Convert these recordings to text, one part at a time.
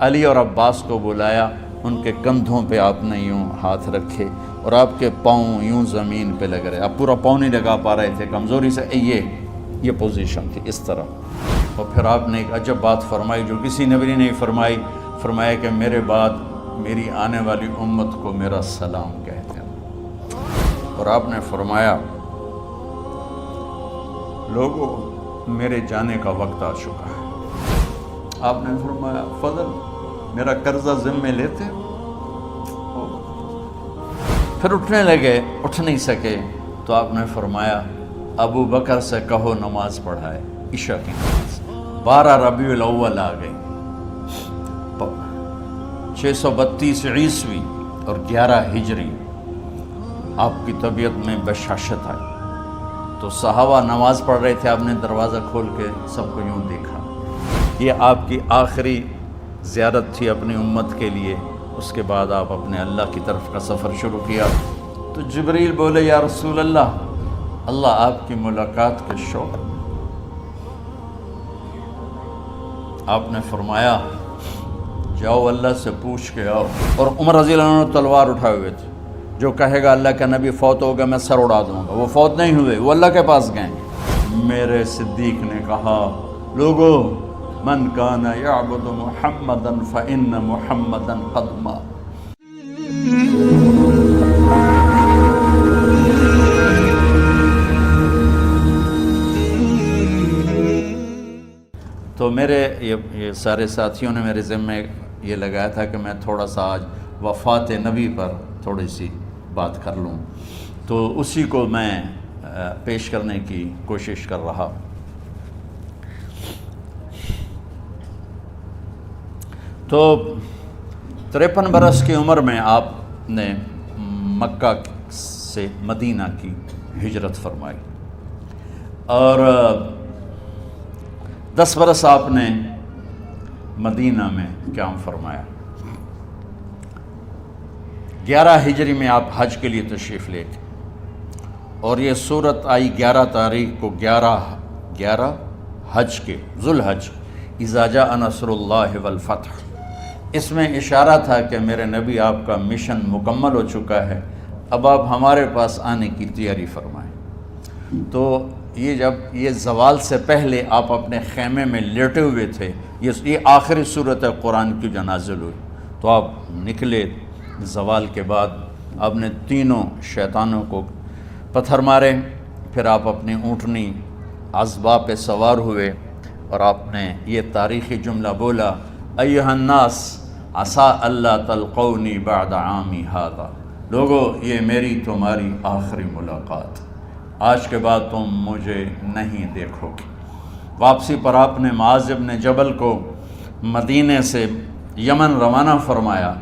علی اور عباس کو بلایا، ان کے کندھوں پہ آپ نے یوں ہاتھ رکھے اور آپ کے پاؤں یوں زمین پہ لگ رہے، آپ پورا پاؤں نہیں لگا پا رہے تھے کمزوری سے، یہ پوزیشن تھی اس طرح۔ اور پھر آپ نے ایک عجب بات فرمائی جو کسی نبی نے نہیں فرمائی، فرمایا کہ میرے بعد میری آنے والی امت کو میرا سلام کہتے ہیں۔ اور آپ نے فرمایا لوگوں میرے جانے کا وقت آ چکا ہے۔ آپ نے فرمایا فضل میرا قرضہ ذمے لیتے ہو؟ پھر اٹھنے لگے، اٹھ نہیں سکے تو آپ نے فرمایا ابو بکر سے کہو نماز پڑھائے، عشاء کی نماز۔ 12 ربیع الاول آ گئی، 632 عیسوی اور 11 ہجری، آپ کی طبیعت میں بشاشت آئی تو صحابہ نماز پڑھ رہے تھے، آپ نے دروازہ کھول کے سب کو یوں دیکھا۔ یہ آپ کی آخری زیارت تھی اپنی امت کے لیے، اس کے بعد آپ اپنے اللہ کی طرف کا سفر شروع کیا۔ تو جبریل بولے یا رسول اللہ، اللہ آپ کی ملاقات کے شوق۔ آپ نے فرمایا جاؤ اللہ سے پوچھ کے آؤ۔ اور عمر رضی اللہ عنہ تلوار اٹھائے ہوئے تھے، جو کہے گا اللہ کا نبی فوت ہو گیا میں سر اڑا دوں گا، وہ فوت نہیں ہوئے، وہ اللہ کے پاس گئے۔ میرے صدیق نے کہا لوگو من کان یعبد محمدا فإن محمدا قد مات۔ تو میرے یہ سارے ساتھیوں نے میرے ذمے یہ لگایا تھا کہ میں تھوڑا سا آج وفات نبی پر تھوڑی سی بات کر لوں، تو اسی کو میں پیش کرنے کی کوشش کر رہا۔ تو 53 برس کی عمر میں آپ نے مکہ سے مدینہ کی ہجرت فرمائی، اور 10 برس آپ نے مدینہ میں قیام فرمایا۔ 11 ہجری میں آپ حج کے لیے تشریف لے گئے، اور یہ صورت آئی 11 تاریخ کو، 11 حج کے ذوالحج، اذا جاء نصر اللہ والفتح۔ اس میں اشارہ تھا کہ میرے نبی آپ کا مشن مکمل ہو چکا ہے، اب آپ ہمارے پاس آنے کی تیاری فرمائیں۔ تو یہ جب یہ زوال سے پہلے آپ اپنے خیمے میں لیٹے ہوئے تھے، یہ آخری صورت قرآن کی جو نازل ہوئی، تو آپ نکلے زوال کے بعد، آپ نے تینوں شیطانوں کو پتھر مارے، پھر آپ اپنی اونٹنی عذبہ پہ سوار ہوئے اور آپ نے یہ تاریخی جملہ بولا ایھا الناس عسیٰ اللہ تلقونی بعد عامی ھذا، لوگو یہ میری تمہاری آخری ملاقات، آج کے بعد تم مجھے نہیں دیکھو گے۔ واپسی پر آپ نے معاذ بن جبل کو مدینے سے یمن روانہ فرمایا،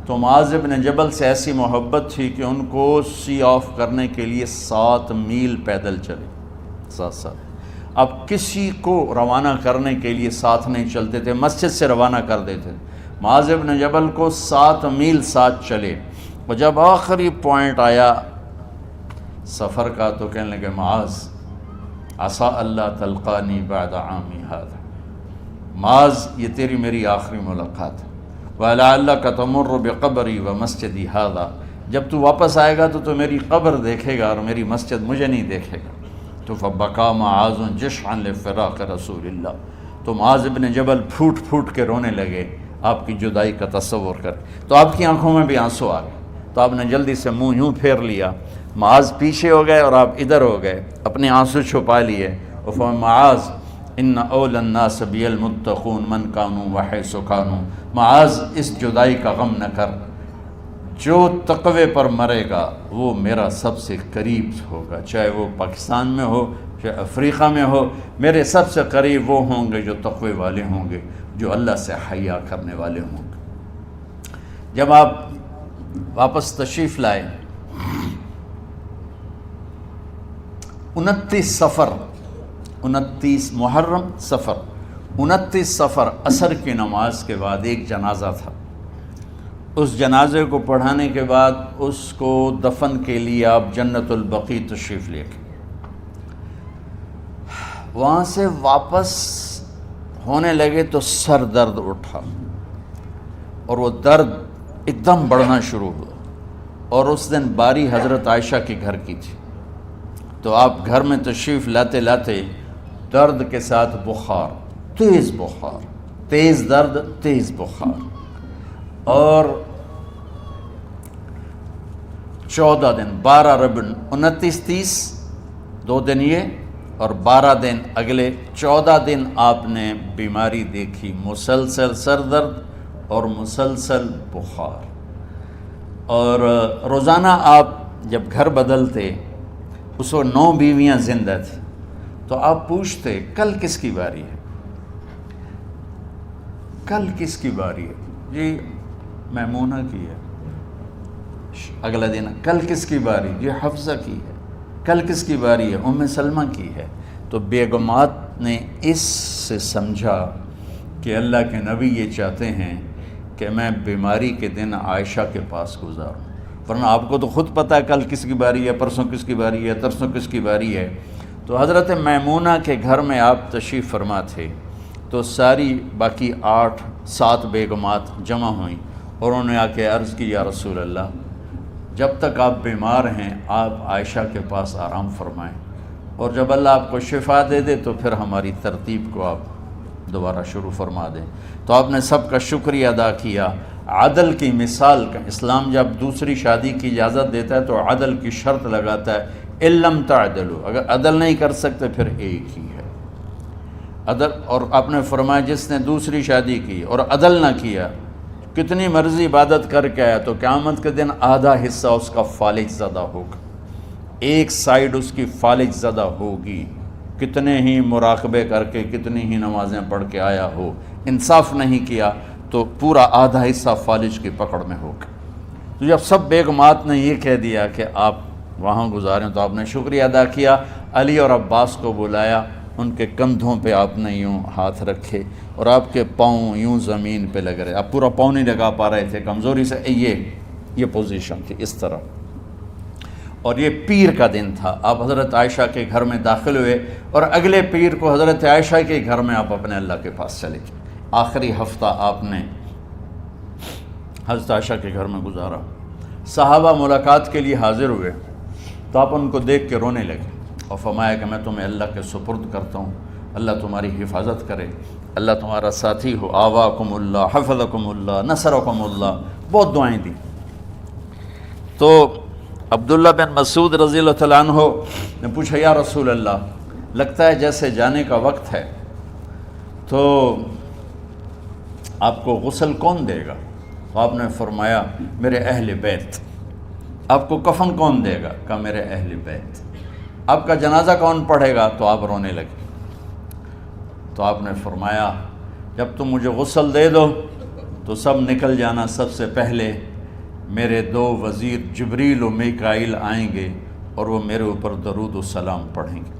تو معاذ بن جبل سے ایسی محبت تھی کہ ان کو سی آف کرنے کے لیے 7 میل پیدل چلے، 7۔ اب کسی کو روانہ کرنے کے لیے ساتھ نہیں چلتے تھے، مسجد سے روانہ کر دیتے تھے، معاذ بن جبل کو 7 میل ساتھ چلے، اور جب آخری پوائنٹ آیا سفر کا تو کہنے لگے معاذ عسیٰ اللہ تلقانی بعد عامی ھذا، معاذ یہ تیری میری آخری ملاقات ہے، وَلَعَلَّكَ تَمُرُّ بِقَبْرِي وَمَسْجِدِي ھذا، جب تو واپس آئے گا تو میری قبر دیکھے گا اور میری مسجد مجھے نہیں دیکھے گا۔ تو فَبَكَىٰ مُعَاذٌ جِشْعًا لِفِرَاقِ رسول اللہ، تو معاذ بن جبل پھوٹ پھوٹ کے رونے لگے آپ کی جدائی کا تصور کر، تو آپ کی آنکھوں میں بھی آنسو آ گئے، تو آپ نے جلدی سے منہ یوں پھیر لیا، معاذ پیچھے ہو گئے اور آپ ادھر ہو گئے، اپنے آنسو چھپا لیے، اور فرمایا معاذ ان اول الناس بی المتقون من کانوا وحیث کانوا، معاذ اس جدائی کا غم نہ کر، جو تقوی پر مرے گا وہ میرا سب سے قریب ہوگا، چاہے وہ پاکستان میں ہو چاہے افریقہ میں ہو، میرے سب سے قریب وہ ہوں گے جو تقوی والے ہوں گے، جو اللہ سے حیا کرنے والے ہوں گے۔ جب آپ واپس تشریف لائے 29 محرم صفر 29 صفر عصر کی نماز کے بعد ایک جنازہ تھا، اس جنازے کو پڑھانے کے بعد اس کو دفن کے لیے آپ جنت البقیع تشریف لے گئے۔ وہاں سے واپس ہونے لگے تو سر درد اٹھا، اور وہ درد ایک دم بڑھنا شروع ہوا، اور اس دن باری حضرت عائشہ کے گھر کی تھی، تو آپ گھر میں تشریف لاتے لاتے درد کے ساتھ بخار، تیز درد، تیز بخار، اور 14 دن 12 ربیع 29 30 2 دن یہ اور 12 دن اگلے 14 دن آپ نے بیماری دیکھی، مسلسل سر درد اور مسلسل بخار۔ اور روزانہ آپ جب گھر بدلتے، اس وقت 9 بیویاں زندہ تھیں، تو آپ پوچھتے کل کس کی باری ہے، کل کس کی باری ہے؟ جی میمونہ کی ہے۔ اگلا دن کل کس کی باری؟ جی حفصہ کی ہے۔ کل کس کی باری ہے؟ ام سلمہ کی ہے۔ تو بیگمات نے اس سے سمجھا کہ اللہ کے نبی یہ چاہتے ہیں کہ میں بیماری کے دن عائشہ کے پاس گزاروں، ورنہ آپ کو تو خود پتہ ہے کل کس کی باری ہے، پرسوں کس کی باری ہے، ترسوں کس کی باری ہے۔ تو حضرت میمونہ کے گھر میں آپ تشریف فرما تھے، تو ساری باقی 7 بیگمات جمع ہوئیں اور انہوں نے آ کے عرض کی، یا رسول اللہ، جب تک آپ بیمار ہیں آپ عائشہ کے پاس آرام فرمائیں، اور جب اللہ آپ کو شفا دے دے تو پھر ہماری ترتیب کو آپ دوبارہ شروع فرما دیں۔ تو آپ نے سب کا شکریہ ادا کیا۔ عدل کی مثال کا اسلام جب دوسری شادی کی اجازت دیتا ہے تو عدل کی شرط لگاتا ہے، اِلَّمْ تَعْدِلُوا، اگر عدل نہیں کر سکتے پھر ایک ہی ہے عدل۔ اور آپ نے فرمایا جس نے دوسری شادی کی اور عدل نہ کیا، کتنی مرضی عبادت کر کے آیا، تو قیامت کے دن آدھا حصہ اس کا فالج زدہ ہوگا، ایک سائیڈ اس کی فالج زدہ ہوگی، کتنے ہی مراقبے کر کے کتنی ہی نمازیں پڑھ کے آیا ہو، انصاف نہیں کیا تو پورا آدھا حصہ فالج کی پکڑ میں ہوگا۔ تو جب سب بیگمات نے یہ کہہ دیا کہ آپ وہاں گزاریں تو آپ نے شکریہ ادا کیا، علی اور عباس کو بلایا، ان کے کندھوں پہ آپ نے یوں ہاتھ رکھے اور آپ کے پاؤں یوں زمین پہ لگ رہے، آپ پورا پاؤں نہیں لگا پا رہے تھے کمزوری سے، یہ پوزیشن تھی اس طرح۔ اور یہ پیر کا دن تھا، آپ حضرت عائشہ کے گھر میں داخل ہوئے اور اگلے پیر کو حضرت عائشہ کے گھر میں آپ اپنے اللہ کے پاس چلے گئے۔ آخری ہفتہ آپ نے حضرت عائشہ کے گھر میں گزارا۔ صحابہ ملاقات کے لیے حاضر ہوئے تو آپ ان کو دیکھ کے رونے لگے اور فرمایا کہ میں تمہیں اللہ کے سپرد کرتا ہوں، اللہ تمہاری حفاظت کرے، اللہ تمہارا ساتھی ہو، آواکم اللہ، حفظکم اللہ، نصرکم اللہ، بہت دعائیں دی۔ تو عبداللہ بن مسعود رضی اللہ تعالیٰ عنہ نے پوچھا، یا رسول اللہ، لگتا ہے جیسے جانے کا وقت ہے، تو آپ کو غسل کون دے گا؟ تو آپ نے فرمایا میرے اہل بیت۔ آپ کو کفن کون دے گا؟ کہا میرے اہل بیت۔ آپ کا جنازہ کون پڑھے گا؟ تو آپ رونے لگے۔ تو آپ نے فرمایا جب تم مجھے غسل دے دو تو سب نکل جانا، سب سے پہلے میرے 2 وزیر جبریل و میکائیل آئیں گے اور وہ میرے اوپر درود و سلام پڑھیں گے۔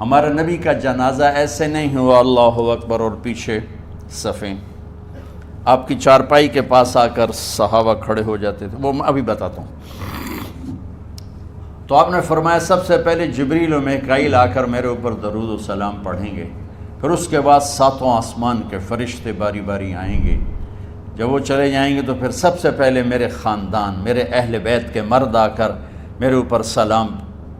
ہمارے نبی کا جنازہ ایسے نہیں ہوا اللہ اکبر اور پیچھے صفیں، آپ کی چارپائی کے پاس آ کر صحابہ کھڑے ہو جاتے تھے، وہ میں ابھی بتاتا ہوں۔ تو آپ نے فرمایا سب سے پہلے جبریل و میکائیل آ کر میرے اوپر درود و سلام پڑھیں گے، پھر اس کے بعد 7 آسمان کے فرشتے باری باری آئیں گے۔ جب وہ چلے جائیں گے تو پھر سب سے پہلے میرے خاندان، میرے اہل بیت کے مرد آ کر میرے اوپر سلام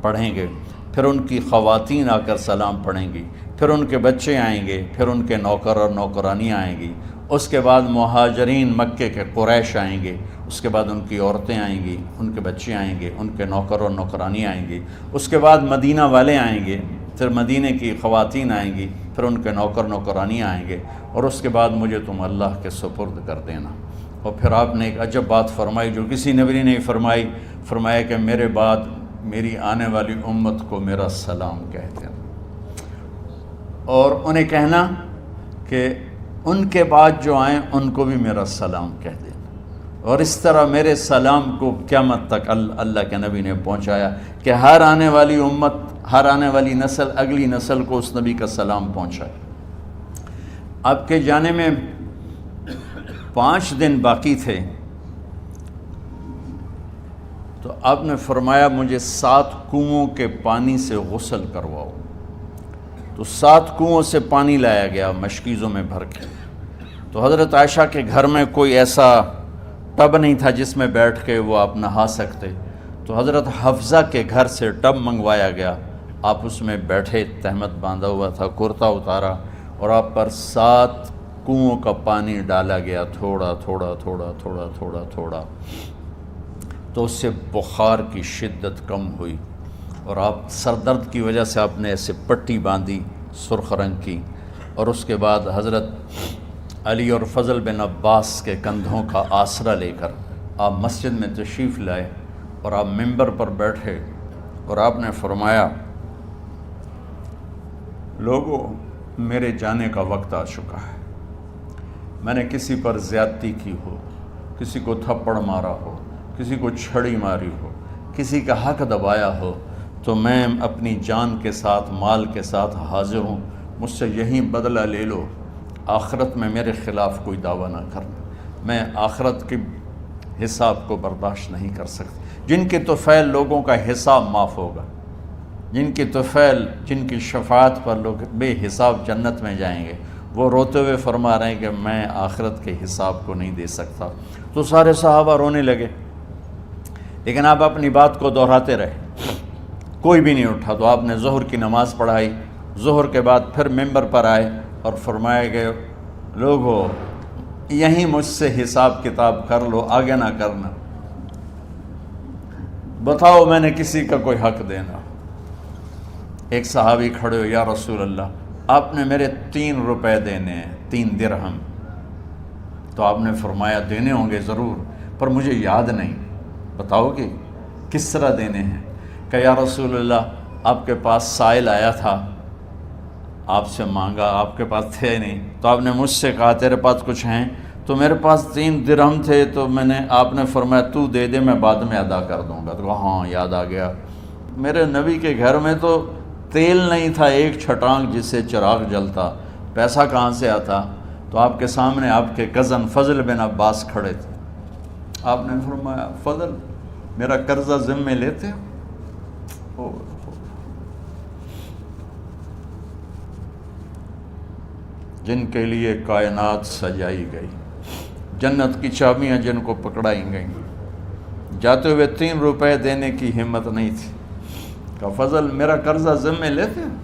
پڑھیں گے، پھر ان کی خواتین آ کر سلام پڑھیں گی، پھر ان کے بچے آئیں گے، پھر ان کے نوکر اور نوکرانی آئیں گی، اس کے بعد مہاجرین مکے کے قریش آئیں گے، اس کے بعد ان کی عورتیں آئیں گی، ان کے بچے آئیں گے، ان کے نوکر اور نوکرانی آئیں گی، اس کے بعد مدینہ والے آئیں گے، پھر مدینہ کی خواتین آئیں گی، پھر ان کے نوکر نوکرانی آئیں گے، اور اس کے بعد مجھے تم اللہ کے سپرد کر دینا۔ اور پھر آپ نے ایک عجب بات فرمائی جو کسی نبی نے نہیں فرمائی، فرمایا کہ میرے بعد میری آنے والی امت کو میرا سلام کہہ دینا، اور انہیں کہنا کہ ان کے بعد جو آئیں ان کو بھی میرا سلام کہہ دینا۔ اور اس طرح میرے سلام کو قیامت تک اللہ کے نبی نے پہنچایا کہ ہر آنے والی امت، ہر آنے والی نسل، اگلی نسل کو اس نبی کا سلام پہنچائے۔ آپ کے جانے میں 5 دن باقی تھے تو آپ نے فرمایا مجھے 7 کنوؤں کے پانی سے غسل کرواؤ۔ تو 7 کنوؤں سے پانی لایا گیا مشکیزوں میں بھر کے، تو حضرت عائشہ کے گھر میں کوئی ایسا ٹب نہیں تھا جس میں بیٹھ کے وہ آپ نہا سکتے، تو حضرت حفصہ کے گھر سے ٹب منگوایا گیا، آپ اس میں بیٹھے، تہمت باندھا ہوا تھا، کرتا اتارا، اور آپ پر 7 کنوؤں کا پانی ڈالا گیا، تھوڑا تھوڑا تھوڑا تھوڑا تھوڑا تھوڑا، تو اس سے بخار کی شدت کم ہوئی، اور آپ سر درد کی وجہ سے آپ نے ایسے پٹی باندھی سرخ رنگ کی، اور اس کے بعد حضرت علی اور فضل بن عباس کے کندھوں کا آسرا لے کر آپ مسجد میں تشریف لائے، اور آپ منبر پر بیٹھے، اور آپ نے فرمایا، لوگوں، میرے جانے کا وقت آ چکا ہے، میں نے کسی پر زیادتی کی ہو، کسی کو تھپڑ مارا ہو، کسی کو چھڑی ماری ہو، کسی کا حق دبایا ہو، تو میں اپنی جان کے ساتھ، مال کے ساتھ حاضر ہوں، مجھ سے یہیں بدلہ لے لو، آخرت میں میرے خلاف کوئی دعویٰ نہ کرنا، میں آخرت کے حساب کو برداشت نہیں کر سکتا۔ جن کے طفیل لوگوں کا حساب معاف ہوگا، جن کی طفیل، جن کی شفاعت پر لوگ بے حساب جنت میں جائیں گے، وہ روتے ہوئے فرما رہے ہیں کہ میں آخرت کے حساب کو نہیں دے سکتا۔ تو سارے صحابہ رونے لگے، لیکن آپ اپنی بات کو دہراتے رہے، کوئی بھی نہیں اٹھا۔ تو آپ نے ظہر کی نماز پڑھائی، ظہر کے بعد پھر ممبر پر آئے اور فرمایا کہ لوگو، یہیں مجھ سے حساب کتاب کر لو، آگے نہ کرنا، بتاؤ میں نے کسی کا کوئی حق دینا۔ ایک صحابی کھڑے ہو، یا رسول اللہ، آپ نے میرے 3 روپے دینے ہیں، 3 درہم۔ تو آپ نے فرمایا دینے ہوں گے ضرور، پر مجھے یاد نہیں، بتاؤ کہ کس طرح دینے ہیں؟ کہ یا رسول اللہ، آپ کے پاس سائل آیا تھا، آپ سے مانگا، آپ کے پاس تھے نہیں، تو آپ نے مجھ سے کہا تیرے پاس کچھ ہیں؟ تو میرے پاس 3 درہم تھے، تو آپ نے فرمایا تو دے دے، میں بعد میں ادا کر دوں گا۔ تو کہا ہاں یاد آ گیا، میرے نبی کے گھر میں تو تیل نہیں تھا ایک چھٹانگ جس سے چراغ جلتا، پیسہ کہاں سے آتا؟ تو آپ کے سامنے آپ کے کزن فضل بن عباس کھڑے تھے، آپ نے فرمایا فضل، میرا قرضہ ذمے لیتے ہو؟ جن کے لیے کائنات سجائی گئی، جنت کی چابیاں جن کو پکڑائی گئیں، جاتے ہوئے 3 روپے دینے کی ہمت نہیں تھی۔ کہا فضل، میرا قرضہ ذمے لیتے ہیں؟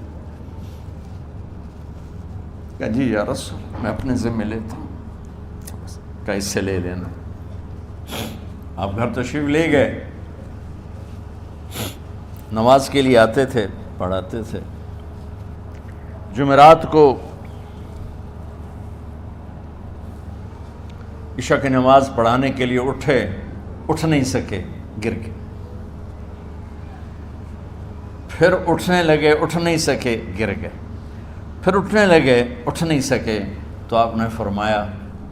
کہا جی یا رسول، میں اپنے ذمے لیتا ہوں۔ کہا اس سے لے لینا۔ آپ گھر تشریف لے گئے، نماز کے لیے آتے تھے، پڑھاتے تھے۔ جمعرات کو عشاء کی نماز پڑھانے کے لیے اٹھ نہیں سکے، گر گئے، پھر اٹھنے لگے، اٹھ نہیں سکے، گر گئے، پھر اٹھنے لگے، اٹھ نہیں سکے، تو آپ نے فرمایا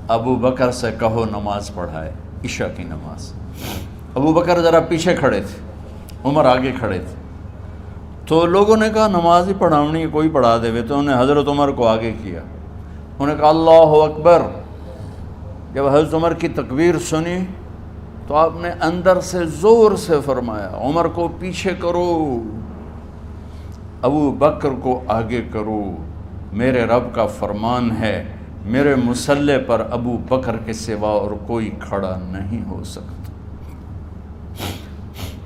ابو بکر سے کہو نماز پڑھائے، عشاء کی نماز۔ ابو بکر ذرا پیچھے کھڑے تھے، عمر آگے کھڑے تھے، تو لوگوں نے کہا نماز ہی پڑھاونی ہے، کوئی پڑھا دے، تو انہوں نے حضرت عمر کو آگے کیا، انہوں نے کہا اللہ اکبر۔ جب حضرت عمر کی تکبیر سنی تو آپ نے اندر سے زور سے فرمایا عمر کو پیچھے کرو، ابو بکر کو آگے کرو، میرے رب کا فرمان ہے، میرے مصلی پر ابو بکر کے سوا اور کوئی کھڑا نہیں ہو سکتا۔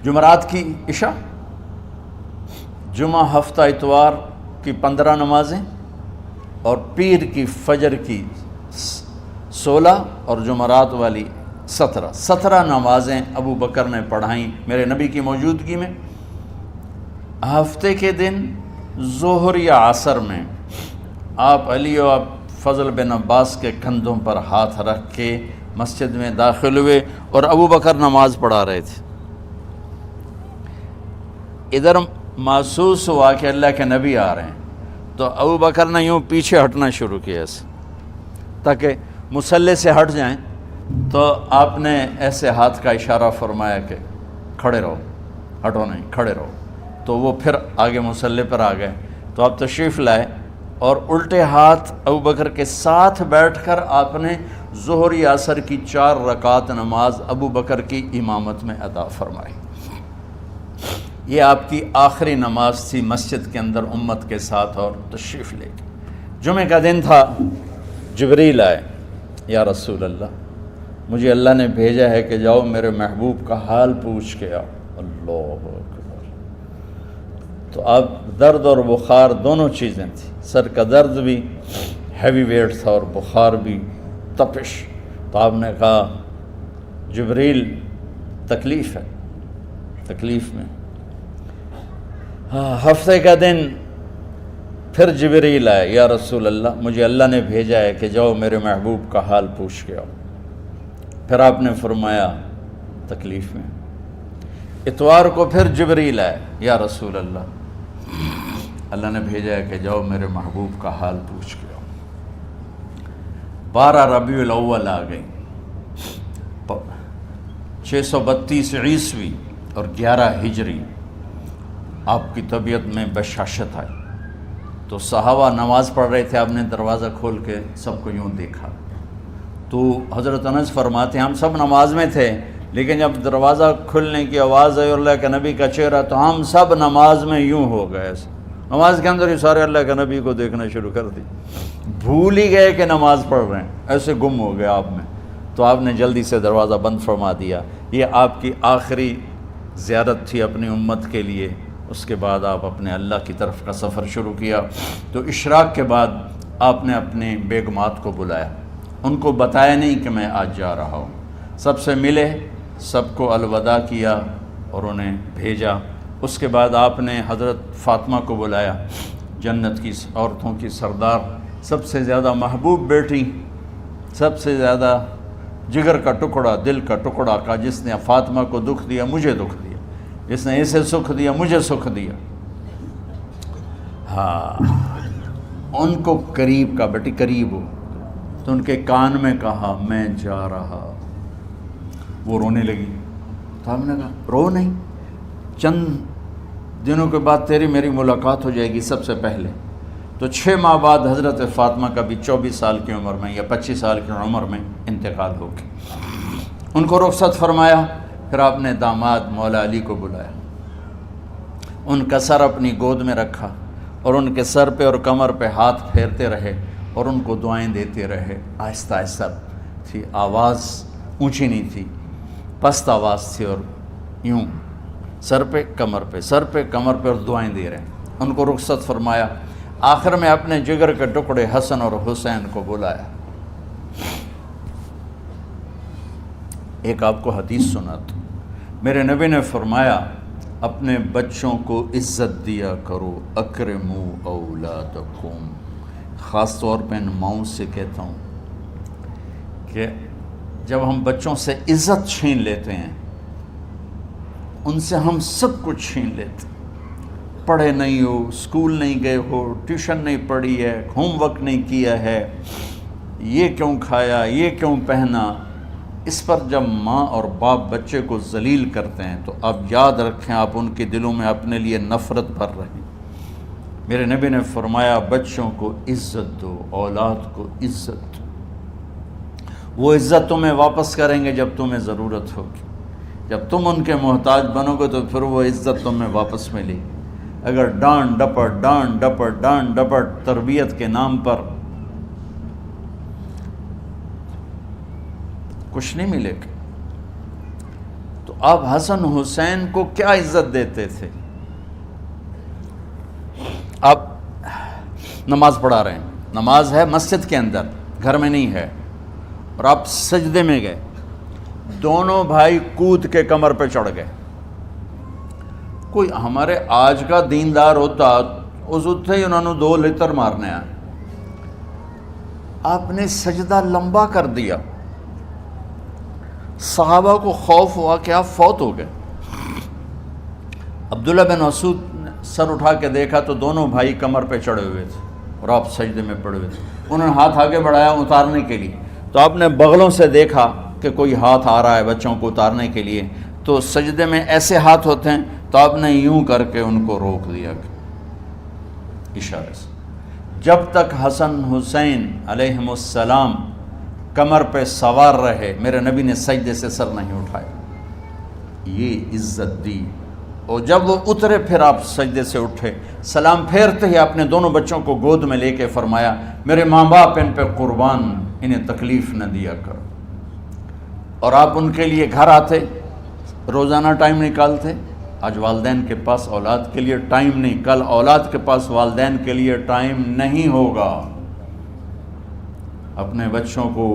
جمعرات کی عشاء، جمعہ ہفتہ اتوار کی 15 نمازیں، اور پیر کی فجر کی 16 اور جمعرات والی 17 نمازیں ابو بکر نے پڑھائیں میرے نبی کی موجودگی میں۔ ہفتے کے دن ظہر یا عصر میں آپ علی و فضل بن عباس کے کندھوں پر ہاتھ رکھ کے مسجد میں داخل ہوئے اور ابو بکر نماز پڑھا رہے تھے۔ ادھر محسوس ہوا کہ اللہ کے نبی آ رہے ہیں، تو ابو بکر نے یوں پیچھے ہٹنا شروع کیا ایسے تاکہ مصلی سے ہٹ جائیں، تو آپ نے ایسے ہاتھ کا اشارہ فرمایا کہ کھڑے رہو، ہٹو نہیں، کھڑے رہو۔ تو وہ پھر آگے مصلی پر آ گئے، تو آپ تشریف لائے اور الٹے ہاتھ ابو بکر کے ساتھ بیٹھ کر آپ نے ظہر یا عصر کی 4 رکعت نماز ابو بکر کی امامت میں ادا فرمائی۔ یہ آپ کی آخری نماز تھی مسجد کے اندر امت کے ساتھ، اور تشریف لے گئے۔ جمعہ کا دن تھا، جبریل آئے یا رسول اللہ مجھے اللہ نے بھیجا ہے کہ جاؤ میرے محبوب کا حال پوچھ کے آؤ۔ اللہ اکبر۔ تو اب درد اور بخار دونوں چیزیں تھیں، سر کا درد بھی ہیوی ویٹ تھا اور بخار بھی تپش۔ تو آپ نے کہا جبریل تکلیف ہے، تکلیف میں۔ ہفتے کا دن پھر جبریل آئے، یا رسول اللہ مجھے اللہ نے بھیجا ہے کہ جاؤ میرے محبوب کا حال پوچھ کے آؤ۔ پھر آپ نے فرمایا تکلیف میں۔ اتوار کو پھر جبریل آئے، یا رسول اللہ نے بھیجا ہے کہ جاؤ میرے محبوب کا حال پوچھ کے آؤ۔ 12 ربیع الاول آ گئی، 632 عیسوی اور 11 ہجری، آپ کی طبیعت میں بشاشت آئی۔ تو صحابہ نماز پڑھ رہے تھے، آپ نے دروازہ کھول کے سب کو یوں دیکھا۔ تو حضرت انس فرماتے ہیں ہم سب نماز میں تھے، لیکن جب دروازہ کھلنے کی آواز آئی اللہ کے نبی کا چہرہ تو ہم سب نماز میں یوں ہو گئے، نماز کے اندر ہی سارے اللہ کے نبی کو دیکھنا شروع کر دی، بھول ہی گئے کہ نماز پڑھ رہے ہیں، ایسے گم ہو گئے آپ میں۔ تو آپ نے جلدی سے دروازہ بند فرما دیا۔ یہ آپ کی آخری زیارت تھی اپنی امت کے لیے۔ اس کے بعد آپ اپنے اللہ کی طرف کا سفر شروع کیا۔ تو اشراق کے بعد آپ نے اپنے بیگمات کو بلایا، ان کو بتایا نہیں کہ میں آج جا رہا ہوں، سب سے ملے، سب کو الوداع کیا اور انہیں بھیجا۔ اس کے بعد آپ نے حضرت فاطمہ کو بلایا، جنت کی عورتوں کی سردار، سب سے زیادہ محبوب بیٹی، سب سے زیادہ جگر کا ٹکڑا، دل کا ٹکڑا کا، جس نے فاطمہ کو دکھ دیا مجھے دکھ دیا، جس نے اسے سکھ دیا مجھے سکھ دیا۔ ہاں، ان کو قریب کا، بیٹی قریب ہو، تو ان کے کان میں کہا میں جا رہا۔ وہ رونے لگی، تو ہم نے کہا رو نہیں، چند دنوں کے بعد تیری میری ملاقات ہو جائے گی سب سے پہلے۔ تو 6 ماہ بعد حضرت فاطمہ کا بھی 24 سال کی عمر میں یا 25 سال کی عمر میں انتقال ہو گیا۔ ان کو رخصت فرمایا۔ پھر آپ نے داماد مولا علی کو بلایا، ان کا سر اپنی گود میں رکھا اور ان کے سر پہ اور کمر پہ ہاتھ پھیرتے رہے اور ان کو دعائیں دیتے رہے۔ آہستہ آہستہ تھی، آواز اونچی نہیں تھی، پست آواز تھی، اور یوں سر پہ کمر پہ، سر پہ کمر پہ، اور دعائیں دے رہے ہیں۔ ان کو رخصت فرمایا۔ آخر میں اپنے جگر کے ٹکڑے حسن اور حسین کو بلایا۔ ایک آپ کو حدیث سناتا ہوں۔ میرے نبی نے فرمایا اپنے بچوں کو عزت دیا کرو، اکرموا اولادکم۔ خاص طور پہ ان ماؤں سے کہتا ہوں کہ جب ہم بچوں سے عزت چھین لیتے ہیں، ان سے ہم سب کچھ چھین لیتے ہیں۔ پڑھے نہیں ہو، اسکول نہیں گئے ہو، ٹیوشن نہیں پڑھی ہے، ہوم ورک نہیں کیا ہے، یہ کیوں کھایا، یہ کیوں پہنا، اس پر جب ماں اور باپ بچے کو ذلیل کرتے ہیں تو اب یاد رکھیں آپ ان کے دلوں میں اپنے لیے نفرت بھر رہے ہیں۔ میرے نبی نے فرمایا بچوں کو عزت دو، اولاد کو عزت دو۔ وہ عزت تمہیں واپس کریں گے جب تمہیں ضرورت ہوگی، جب تم ان کے محتاج بنو گے تو پھر وہ عزت تمہیں واپس ملے گی۔ اگر ڈانٹ ڈپٹ تربیت کے نام پر کچھ نہیں ملے گا۔ تو آپ حسن حسین کو کیا عزت دیتے تھے؟ آپ نماز پڑھا رہے ہیں، نماز ہے مسجد کے اندر، گھر میں نہیں ہے، اور آپ سجدے میں گئے، دونوں بھائی کود کے کمر پہ چڑھ گئے۔ کوئی ہمارے آج کا دیندار ہوتا اس اتھے ہی انہوں نے 2 لتر مارنے آئے۔ آپ نے سجدہ لمبا کر دیا، صحابہ کو خوف ہوا کہ آپ فوت ہو گئے۔ عبداللہ بن مسعود نے سر اٹھا کے دیکھا تو دونوں بھائی کمر پہ چڑھے ہوئے تھے اور آپ سجدے میں پڑے ہوئے تھے۔ انہوں نے ہاتھ آگے بڑھایا اتارنے کے لیے، تو آپ نے بغلوں سے دیکھا کہ کوئی ہاتھ آ رہا ہے بچوں کو اتارنے کے لیے، تو سجدے میں ایسے ہاتھ ہوتے ہیں، تو آپ نے یوں کر کے ان کو روک دیا اشارے سے۔ جب تک حسن حسین علیہم السلام کمر پہ سوار رہے میرے نبی نے سجدے سے سر نہیں اٹھایا، یہ عزت دی۔ اور جب وہ اترے پھر آپ سجدے سے اٹھے، سلام پھیرتے ہی آپ نے دونوں بچوں کو گود میں لے کے فرمایا میرے ماں باپ ان پہ قربان، انہیں تکلیف نہ دیا کرو۔ اور آپ ان کے لیے گھر آتے، روزانہ ٹائم نکالتے۔ آج والدین کے پاس اولاد کے لیے ٹائم نہیں، کل اولاد کے پاس والدین کے لیے ٹائم نہیں ہوگا۔ اپنے بچوں کو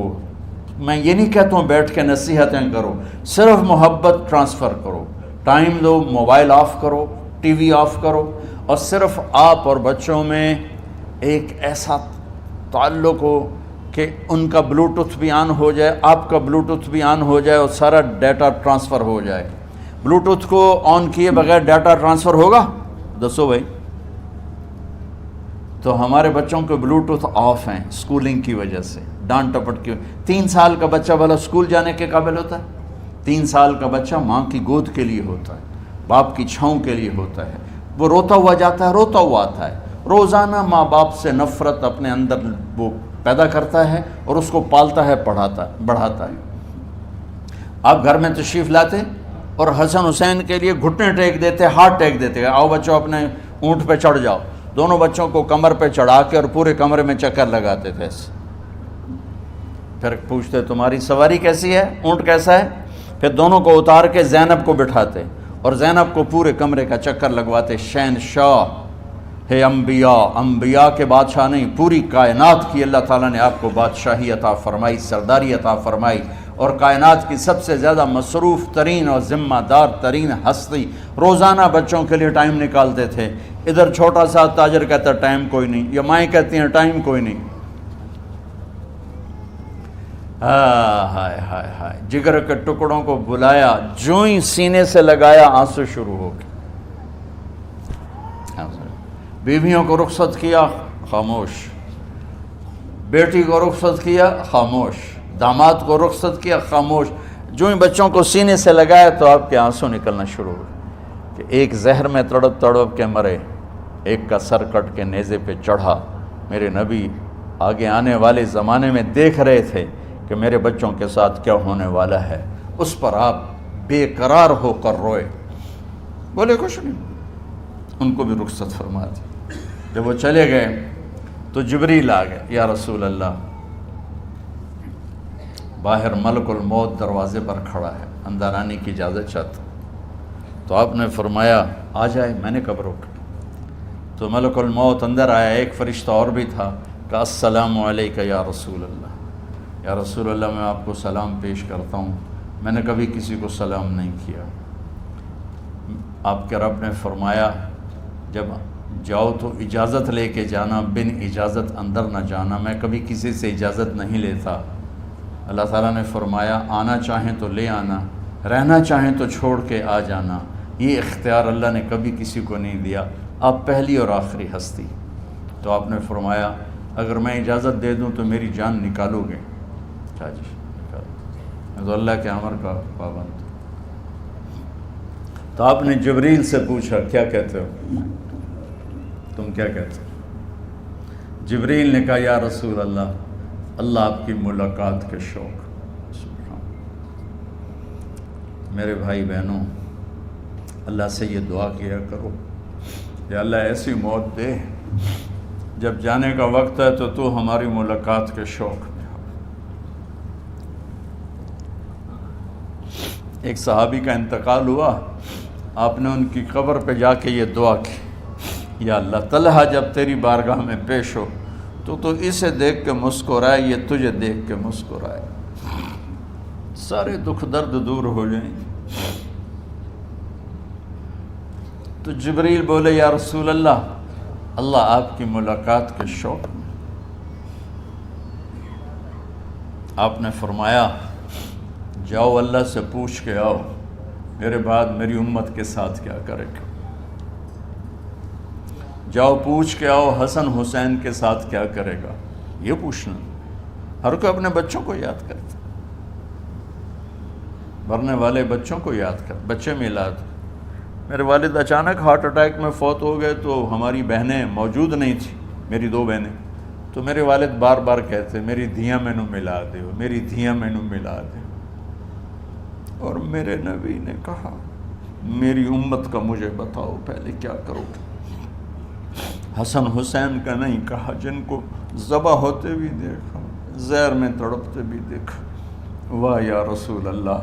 میں یہ نہیں کہتا ہوں بیٹھ کے نصیحتیں کرو، صرف محبت ٹرانسفر کرو، ٹائم دو، موبائل آف کرو، ٹی وی آف کرو، اور صرف آپ اور بچوں میں ایک ایسا تعلق ہو کہ ان کا بلوٹوتھ بھی آن ہو جائے، آپ کا بلوٹوتھ بھی آن ہو جائے، اور سارا ڈیٹا ٹرانسفر ہو جائے۔ بلوٹوتھ کو آن کیے بغیر ڈیٹا ٹرانسفر ہوگا؟ دسو بھائی۔ تو ہمارے بچوں کے بلوٹوتھ آف ہیں سکولنگ کی وجہ سے، ڈانٹ ٹپٹ کی۔ 3 سال کا بچہ بھلا سکول جانے کے قابل ہوتا ہے؟ 3 سال کا بچہ ماں کی گود کے لیے ہوتا ہے، باپ کی چھاؤں کے لیے ہوتا ہے، وہ روتا ہوا جاتا ہے، روتا ہوا آتا ہے، روزانہ ماں باپ سے نفرت اپنے اندر وہ پیدا کرتا ہے اور اس کو پالتا ہے، بڑھاتا ہے۔ آپ گھر میں تشریف لاتے اور حسن حسین کے لیے گھٹنے ٹیک دیتے، ہاتھ ٹیک دیتے، آؤ بچوں اپنے اونٹ پہ چڑھ جاؤ، دونوں بچوں کو کمر پہ چڑھا کے اور پورے کمرے میں چکر لگاتے تھے۔ پھر پوچھتے تمہاری سواری کیسی ہے، اونٹ کیسا ہے؟ پھر دونوں کو اتار کے زینب کو بٹھاتے اور زینب کو پورے کمرے کا چکر لگواتے۔ شہنشاہ ہے انبیاء، انبیاء کے بادشاہ نہیں، پوری کائنات کی اللہ تعالیٰ نے آپ کو بادشاہی عطا فرمائی، سرداری عطا فرمائی، اور کائنات کی سب سے زیادہ مصروف ترین اور ذمہ دار ترین ہستی روزانہ بچوں کے لیے ٹائم نکالتے تھے۔ ادھر چھوٹا سا تاجر کہتا ہے ٹائم کوئی نہیں، یا مائیں کہتی ہیں ٹائم کوئی نہیں۔ ہائے ہائے ہائے، جگر کے ٹکڑوں کو بلایا، جو ہی سینے سے لگایا آنسو شروع ہو گئے۔ بیویوں کو رخصت کیا، خاموش۔ بیٹی کو رخصت کیا، خاموش۔ داماد کو رخصت کیا، خاموش۔ جو ہی بچوں کو سینے سے لگایا تو آپ کے آنسو نکلنا شروع ہو گئے کہ ایک زہر میں تڑپ تڑپ کے مرے، ایک کا سر کٹ کے نیزے پہ چڑھا۔ میرے نبی آگے آنے والے زمانے میں دیکھ رہے تھے کہ میرے بچوں کے ساتھ کیا ہونے والا ہے، اس پر آپ بے قرار ہو کر روئے، بولے کچھ نہیں، ان کو بھی رخصت فرما دی۔ جب وہ چلے گئے تو جبریل آ گئے، یا رسول اللہ، باہر ملک الموت دروازے پر کھڑا ہے، اندر آنے کی اجازت چاہتا۔ تو آپ نے فرمایا آ جائے، میں نے کب روکا؟ تو ملک الموت اندر آیا، ایک فرشتہ اور بھی تھا، کہا السلام علیکہ یا رسول اللہ، یا رسول اللہ میں آپ کو سلام پیش کرتا ہوں، میں نے کبھی کسی کو سلام نہیں کیا۔ آپ کے رب نے فرمایا جب جاؤ تو اجازت لے کے جانا، بن اجازت اندر نہ جانا، میں کبھی کسی سے اجازت نہیں لیتا۔ اللہ تعالیٰ نے فرمایا آنا چاہیں تو لے آنا، رہنا چاہیں تو چھوڑ کے آ جانا، یہ اختیار اللہ نے کبھی کسی کو نہیں دیا، آپ پہلی اور آخری ہستی۔ تو آپ نے فرمایا اگر میں اجازت دے دوں تو میری جان نکالو گے؟ اچھا جی نکالو، میں تو اللہ کے امر کا پابند ہوں۔ تو آپ نے جبریل سے پوچھا کیا کہتے ہو، تم کیا کہتے ہو؟ جبریل نے کہا یا رسول اللہ، اللہ آپ کی ملاقات کے شوق۔ سبحان میرے بھائی بہنوں، اللہ سے یہ دعا کیا کرو کہ اللہ ایسی موت دے جب جانے کا وقت ہے تو ہماری ملاقات کے شوق میں ہو۔ ایک صحابی کا انتقال ہوا، آپ نے ان کی قبر پہ جا کے یہ دعا کی، یا اللہ طلحہ جب تیری بارگاہ میں پیش ہو تو اسے دیکھ کے مسکرائے، یہ تجھے دیکھ کے مسکرائے، سارے دکھ درد دور ہو جائیں۔ تو جبریل بولے یا رسول اللہ، اللہ آپ کی ملاقات کے شوق میں۔ آپ نے فرمایا جاؤ اللہ سے پوچھ کے آؤ میرے بعد میری امت کے ساتھ کیا کرے گا، جاؤ پوچھ کے آؤ حسن حسین کے ساتھ کیا کرے گا۔ یہ پوچھنا، ہر کوئی اپنے بچوں کو یاد کرتا، مرنے والے بچوں کو یاد کر، بچے میلاد۔ میرے والد اچانک ہارٹ اٹیک میں فوت ہو گئے تو ہماری بہنیں موجود نہیں تھیں، میری 2 بہنیں، تو میرے والد بار بار کہتے میری دھیاں مینوں ملا دیو، میری دھیاں مینوں ملا دیو۔ اور میرے نبی نے کہا میری امت کا مجھے بتاؤ پہلے کیا کرو گے۔ حسن حسین کا نہیں کہا، جن کو ذبح ہوتے بھی دیکھا، زہر میں تڑپتے بھی دیکھا۔ واہ یا رسول اللہ،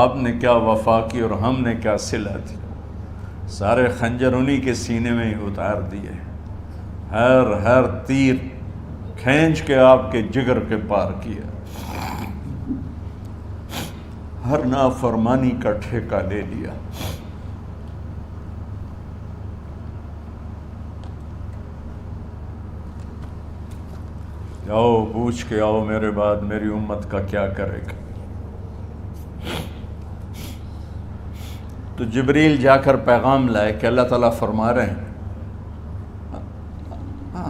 آپ نے کیا وفا کی اور ہم نے کیا صلہ دی، سارے خنجر انہی کے سینے میں ہی اتار دیے، ہر تیر کھینچ کے آپ کے جگر کے پار کیا، ہر نافرمانی کا ٹھیکہ لے لیا۔ جاؤ پوچھ کے آؤ میرے بعد میری امت کا کیا کرے گا۔ تو جبریل جا کر پیغام لائے کہ اللہ تعالیٰ فرما رہے ہیں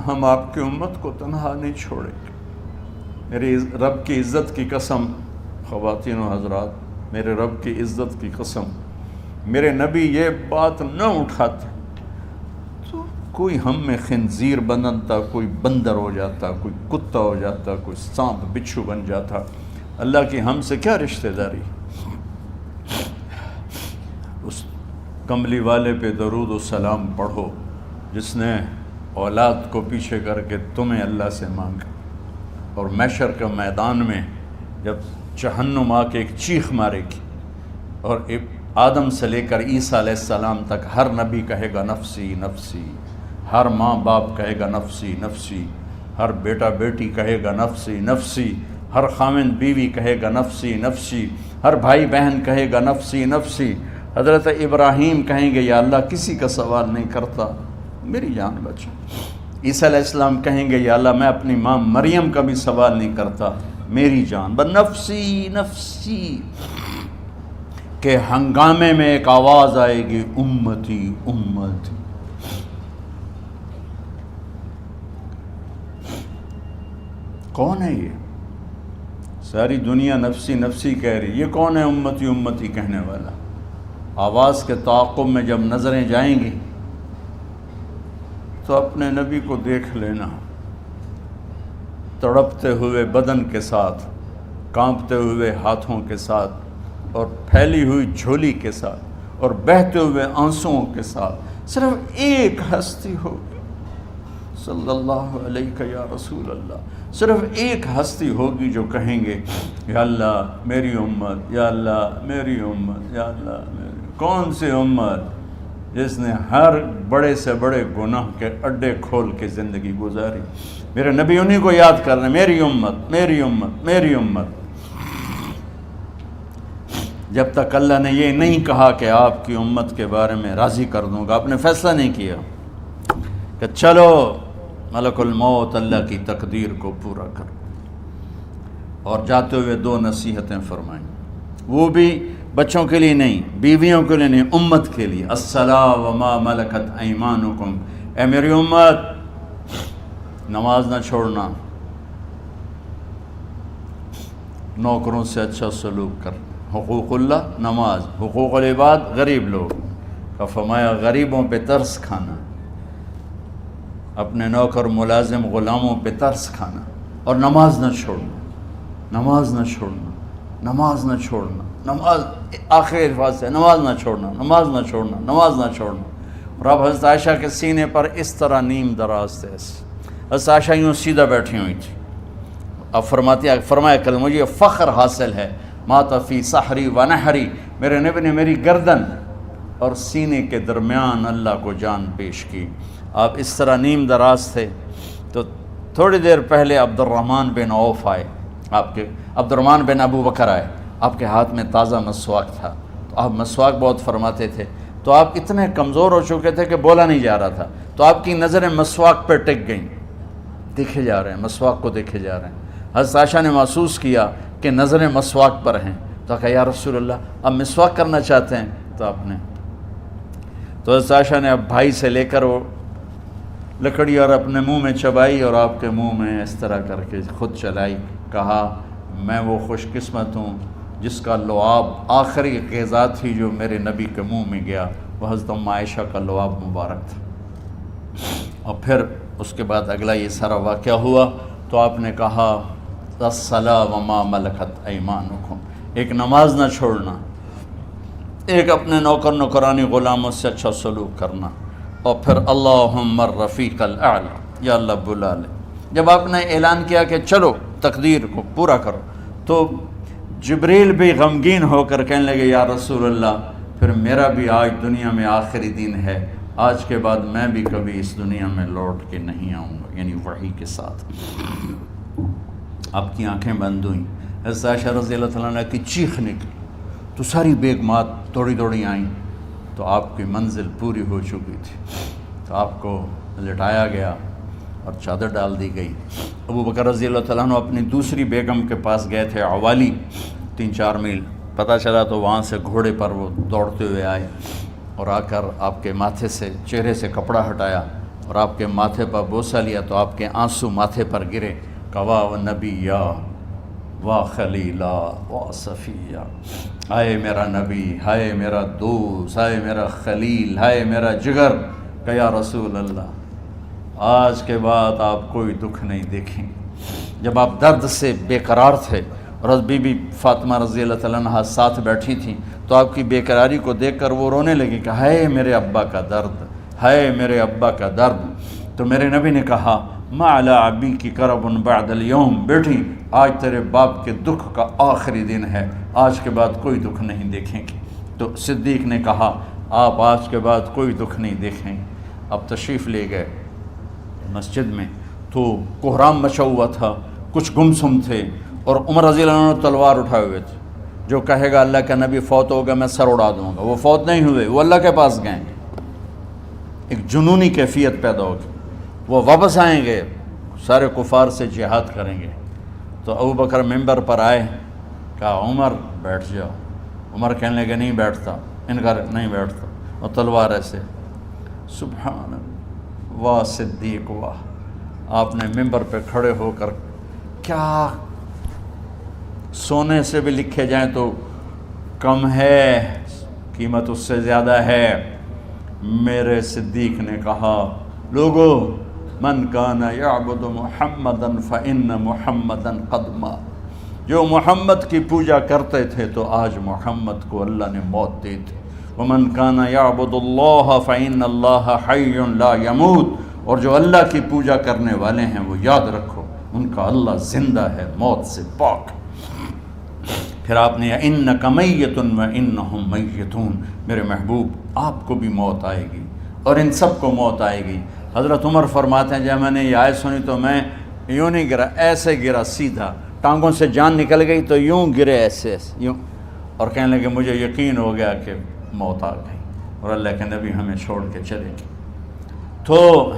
ہم آپ کی امت کو تنہا نہیں چھوڑیں گے۔ میری رب کی عزت کی قسم، خواتین و حضرات، میرے رب کی عزت کی قسم، میرے نبی یہ بات نہ اٹھاتے تو کوئی ہم میں خنزیر بنتا، کوئی بندر ہو جاتا، کوئی کتا ہو جاتا، کوئی سانپ بچھو بن جاتا۔ اللہ کی ہم سے کیا رشتہ داری؟ اس کملی والے پہ درود و سلام پڑھو جس نے اولاد کو پیچھے کر کے تمہیں اللہ سے مانگا، اور محشر کے میدان میں جب جہنم آ کے ایک چیخ مارے گی اور آدم سے لے کر عیسیٰ علیہ السلام تک ہر نبی کہے گا نفسی نفسی، ہر ماں باپ کہے گا نفسی نفسی، ہر بیٹا بیٹی کہے گا نفسی نفسی، ہر خاوند بیوی کہے گا نفسی نفسی، ہر بھائی بہن کہے گا نفسی نفسی۔ حضرت ابراہیم کہیں گے یا اللہ کسی کا سوال نہیں کرتا، میری جان بچا۔ عیسیٰ علیہ السلام کہیں گے یا اللہ میں اپنی ماں مریم کا بھی سوال نہیں کرتا، میری جان بس نفسی نفسی۔ کہ ہنگامے میں ایک آواز آئے گی امتی امتی۔ کون ہے یہ؟ ساری دنیا نفسی نفسی کہہ رہی، یہ کون ہے امتی امتی کہنے والا؟ آواز کے تعاقب میں جب نظریں جائیں گی تو اپنے نبی کو دیکھ لینا، تڑپتے ہوئے بدن کے ساتھ، کانپتے ہوئے ہاتھوں کے ساتھ، اور پھیلی ہوئی جھولی کے ساتھ، اور بہتے ہوئے آنسوؤں کے ساتھ۔ صرف ایک ہستی ہوگی، صلی اللہ علیہ یا رسول اللہ، صرف ایک ہستی ہوگی جو کہیں گے یا اللہ میری امت، یا اللہ میری امت، یا اللہ میری۔ کون سی امت؟ جس نے ہر بڑے سے بڑے گناہ کے اڈے کھول کے زندگی گزاری۔ میرے نبی انہی کو یاد کر رہے ہیں، میری امت میری امت میری امت۔ جب تک اللہ نے یہ نہیں کہا کہ آپ کی امت کے بارے میں راضی کر دوں گا، آپ نے فیصلہ نہیں کیا کہ چلو ملک الموت اللہ کی تقدیر کو پورا کر، اور جاتے ہوئے دو نصیحتیں فرمائیں، وہ بھی بچوں کے لیے نہیں، بیویوں کے لیے نہیں، امت کے لیے۔ الصلاۃ وما ملکت ایمانکم، اے میری امت نماز نہ چھوڑنا، نوکروں سے اچھا سلوک کر، حقوق اللہ نماز، حقوق العباد غریب لوگ کا فرمایا غریبوں پہ ترس کھانا، اپنے نوکر ملازم غلاموں پہ ترس کھانا، اور نماز نہ چھوڑنا، نماز نہ چھوڑنا، نماز نہ چھوڑنا، نماز آخری الفاظ سے نماز نہ چھوڑنا، نماز نہ چھوڑنا، نماز نہ چھوڑنا۔ اور اب حضرت عائشہ کے سینے پر اس طرح نیم دراز تھے، حضرت عائشہ یوں سیدھا بیٹھی ہوئی تھی۔ اب فرمایا کہ مجھے فخر حاصل ہے، مات فی سحری و نحری، میرے نبی نے میری گردن اور سینے کے درمیان اللہ کو جان پیش کی۔ آپ اس طرح نیم دراز تھے تو تھوڑی دیر پہلے عبد الرحمن بن عوف آئے، عبد الرحمن بن ابو بکر آئے، آپ کے ہاتھ میں تازہ مسواک تھا، تو آپ مسواک بہت فرماتے تھے، تو آپ اتنے کمزور ہو چکے تھے کہ بولا نہیں جا رہا تھا، تو آپ کی نظریں مسواک پہ ٹک گئیں، دیکھے جا رہے ہیں، مسواک کو دیکھے جا رہے ہیں۔ حضرت عائشہ نے محسوس کیا کہ نظریں مسواک پر ہیں، تو کہا یا رسول اللہ اب مسواک کرنا چاہتے ہیں، تو آپ نے تو حضرت عائشہ نے اب بھائی سے لے کر وہ لکڑی اور اپنے منہ میں چبائی، اور آپ کے منہ میں اس طرح کر کے خود چلائی، کہا میں وہ خوش قسمت ہوں جس کا لعاب آخری غذا تھی جو میرے نبی کے منہ میں گیا، وہ حضرت ام عائشہ کا لعاب مبارک تھا۔ اور پھر اس کے بعد اگلا یہ سارا واقعہ ہوا، تو آپ نے کہا الصلاۃ وما ملکت ایمانکم، ایک نماز نہ چھوڑنا، ایک اپنے نوکر نوکرانی غلاموں سے اچھا سلوک کرنا، اور پھر اللہم الرفیق الاعلی، یا اللہ بلا لے۔ جب آپ نے اعلان کیا کہ چلو تقدیر کو پورا کرو۔ تو جبریل بھی غمگین ہو کر کہنے لگے یا رسول اللہ پھر میرا بھی آج دنیا میں آخری دن ہے، آج کے بعد میں بھی کبھی اس دنیا میں لوٹ کے نہیں آؤں گا، یعنی وحی کے ساتھ۔ آپ کی آنکھیں بند ہوئیں، حضرت عائشہ رضی اللہ تعالیٰ عنہ کی چیخ نکلی تو ساری بیگمات دوڑی آئیں، تو آپ کی منزل پوری ہو چکی تھی، تو آپ کو لٹایا گیا اور چادر ڈال دی گئی۔ ابو بکر رضی اللہ تعالیٰ عنہ اپنی دوسری بیگم کے پاس گئے تھے عوالی، 3-4 میل، پتہ چلا تو وہاں سے گھوڑے پر وہ دوڑتے ہوئے آئے اور آ کر آپ کے ماتھے سے چہرے سے کپڑا ہٹایا اور آپ کے ماتھے پر بوسہ لیا تو آپ کے آنسو ماتھے پر گرے۔ کوا و نبیہ و خلیلہ و صفیہ، ہائے میرا نبی، ہائے میرا دوست، ہائے میرا خلیل، ہائے میرا جگر، کہ یا رسول اللہ آج کے بعد آپ کوئی دکھ نہیں دیکھیں گے۔ جب آپ درد سے بے قرار تھے اور بی بی فاطمہ رضی اللہ تعالیٰ عنہ ساتھ بیٹھی تھیں تو آپ کی بے قراری کو دیکھ کر وہ رونے لگی کہ ہائے میرے ابا کا درد، ہائے میرے ابا کا درد۔ تو میرے نبی نے کہا ما علی ابی کی کرب بعد اليوم، بیٹی آج تیرے باپ کے دکھ کا آخری دن ہے، آج کے بعد کوئی دکھ نہیں دیکھیں گے۔ تو صدیق نے کہا آپ آج کے بعد کوئی دکھ نہیں دیکھیں گے۔ اب تشریف لے گئے مسجد میں تو کوہرام مچا ہوا تھا، کچھ گمسم تھے اور عمر رضی اللہ عنہ تلوار اٹھائے ہوئے تھے، جو کہے گا اللہ کا نبی فوت ہوگا میں سر اڑا دوں گا، وہ فوت نہیں ہوئے، وہ اللہ کے پاس گئے۔ ایک جنونی کیفیت پیدا ہوگی، وہ واپس آئیں گے، سارے کفار سے جہاد کریں گے۔ تو ابو بکر ممبر پر آئے، کہا عمر بیٹھ جاؤ۔ عمر کہنے لگے نہیں بیٹھتا، انکار نہیں بیٹھتا، اور تلوار ایسے، سبحان اللہ، واہ صدیق واہ۔ آپ نے ممبر پہ کھڑے ہو کر، کیا سونے سے بھی لکھے جائیں تو کم ہے، قیمت اس سے زیادہ ہے۔ میرے صدیق نے کہا لوگو من کان یعبد محمدا فإن محمدا قد مات، جو محمد کی پوجا کرتے تھے تو آج محمد کو اللہ نے موت دی تھی۔ ومن کان یعبد اللہ فإن اللہ حی لا یموت، اور جو اللہ کی پوجا کرنے والے ہیں وہ یاد رکھو ان کا اللہ زندہ ہے، موت سے پاک۔ پھر آپ نے انک میت وانہم میتون، میرے محبوب آپ کو بھی موت آئے گی اور ان سب کو موت آئے گی۔ حضرت عمر فرماتے ہیں جب میں نے یہ آیت سنی تو میں یوں نہیں گرا، ایسے گرا سیدھا، ٹانگوں سے جان نکل گئی تو یوں گرے ایسے یوں، اور کہنے لگے مجھے یقین ہو گیا کہ موت آ گئی اور اللہ کے نبی ہمیں چھوڑ کے چلے گئے۔ تو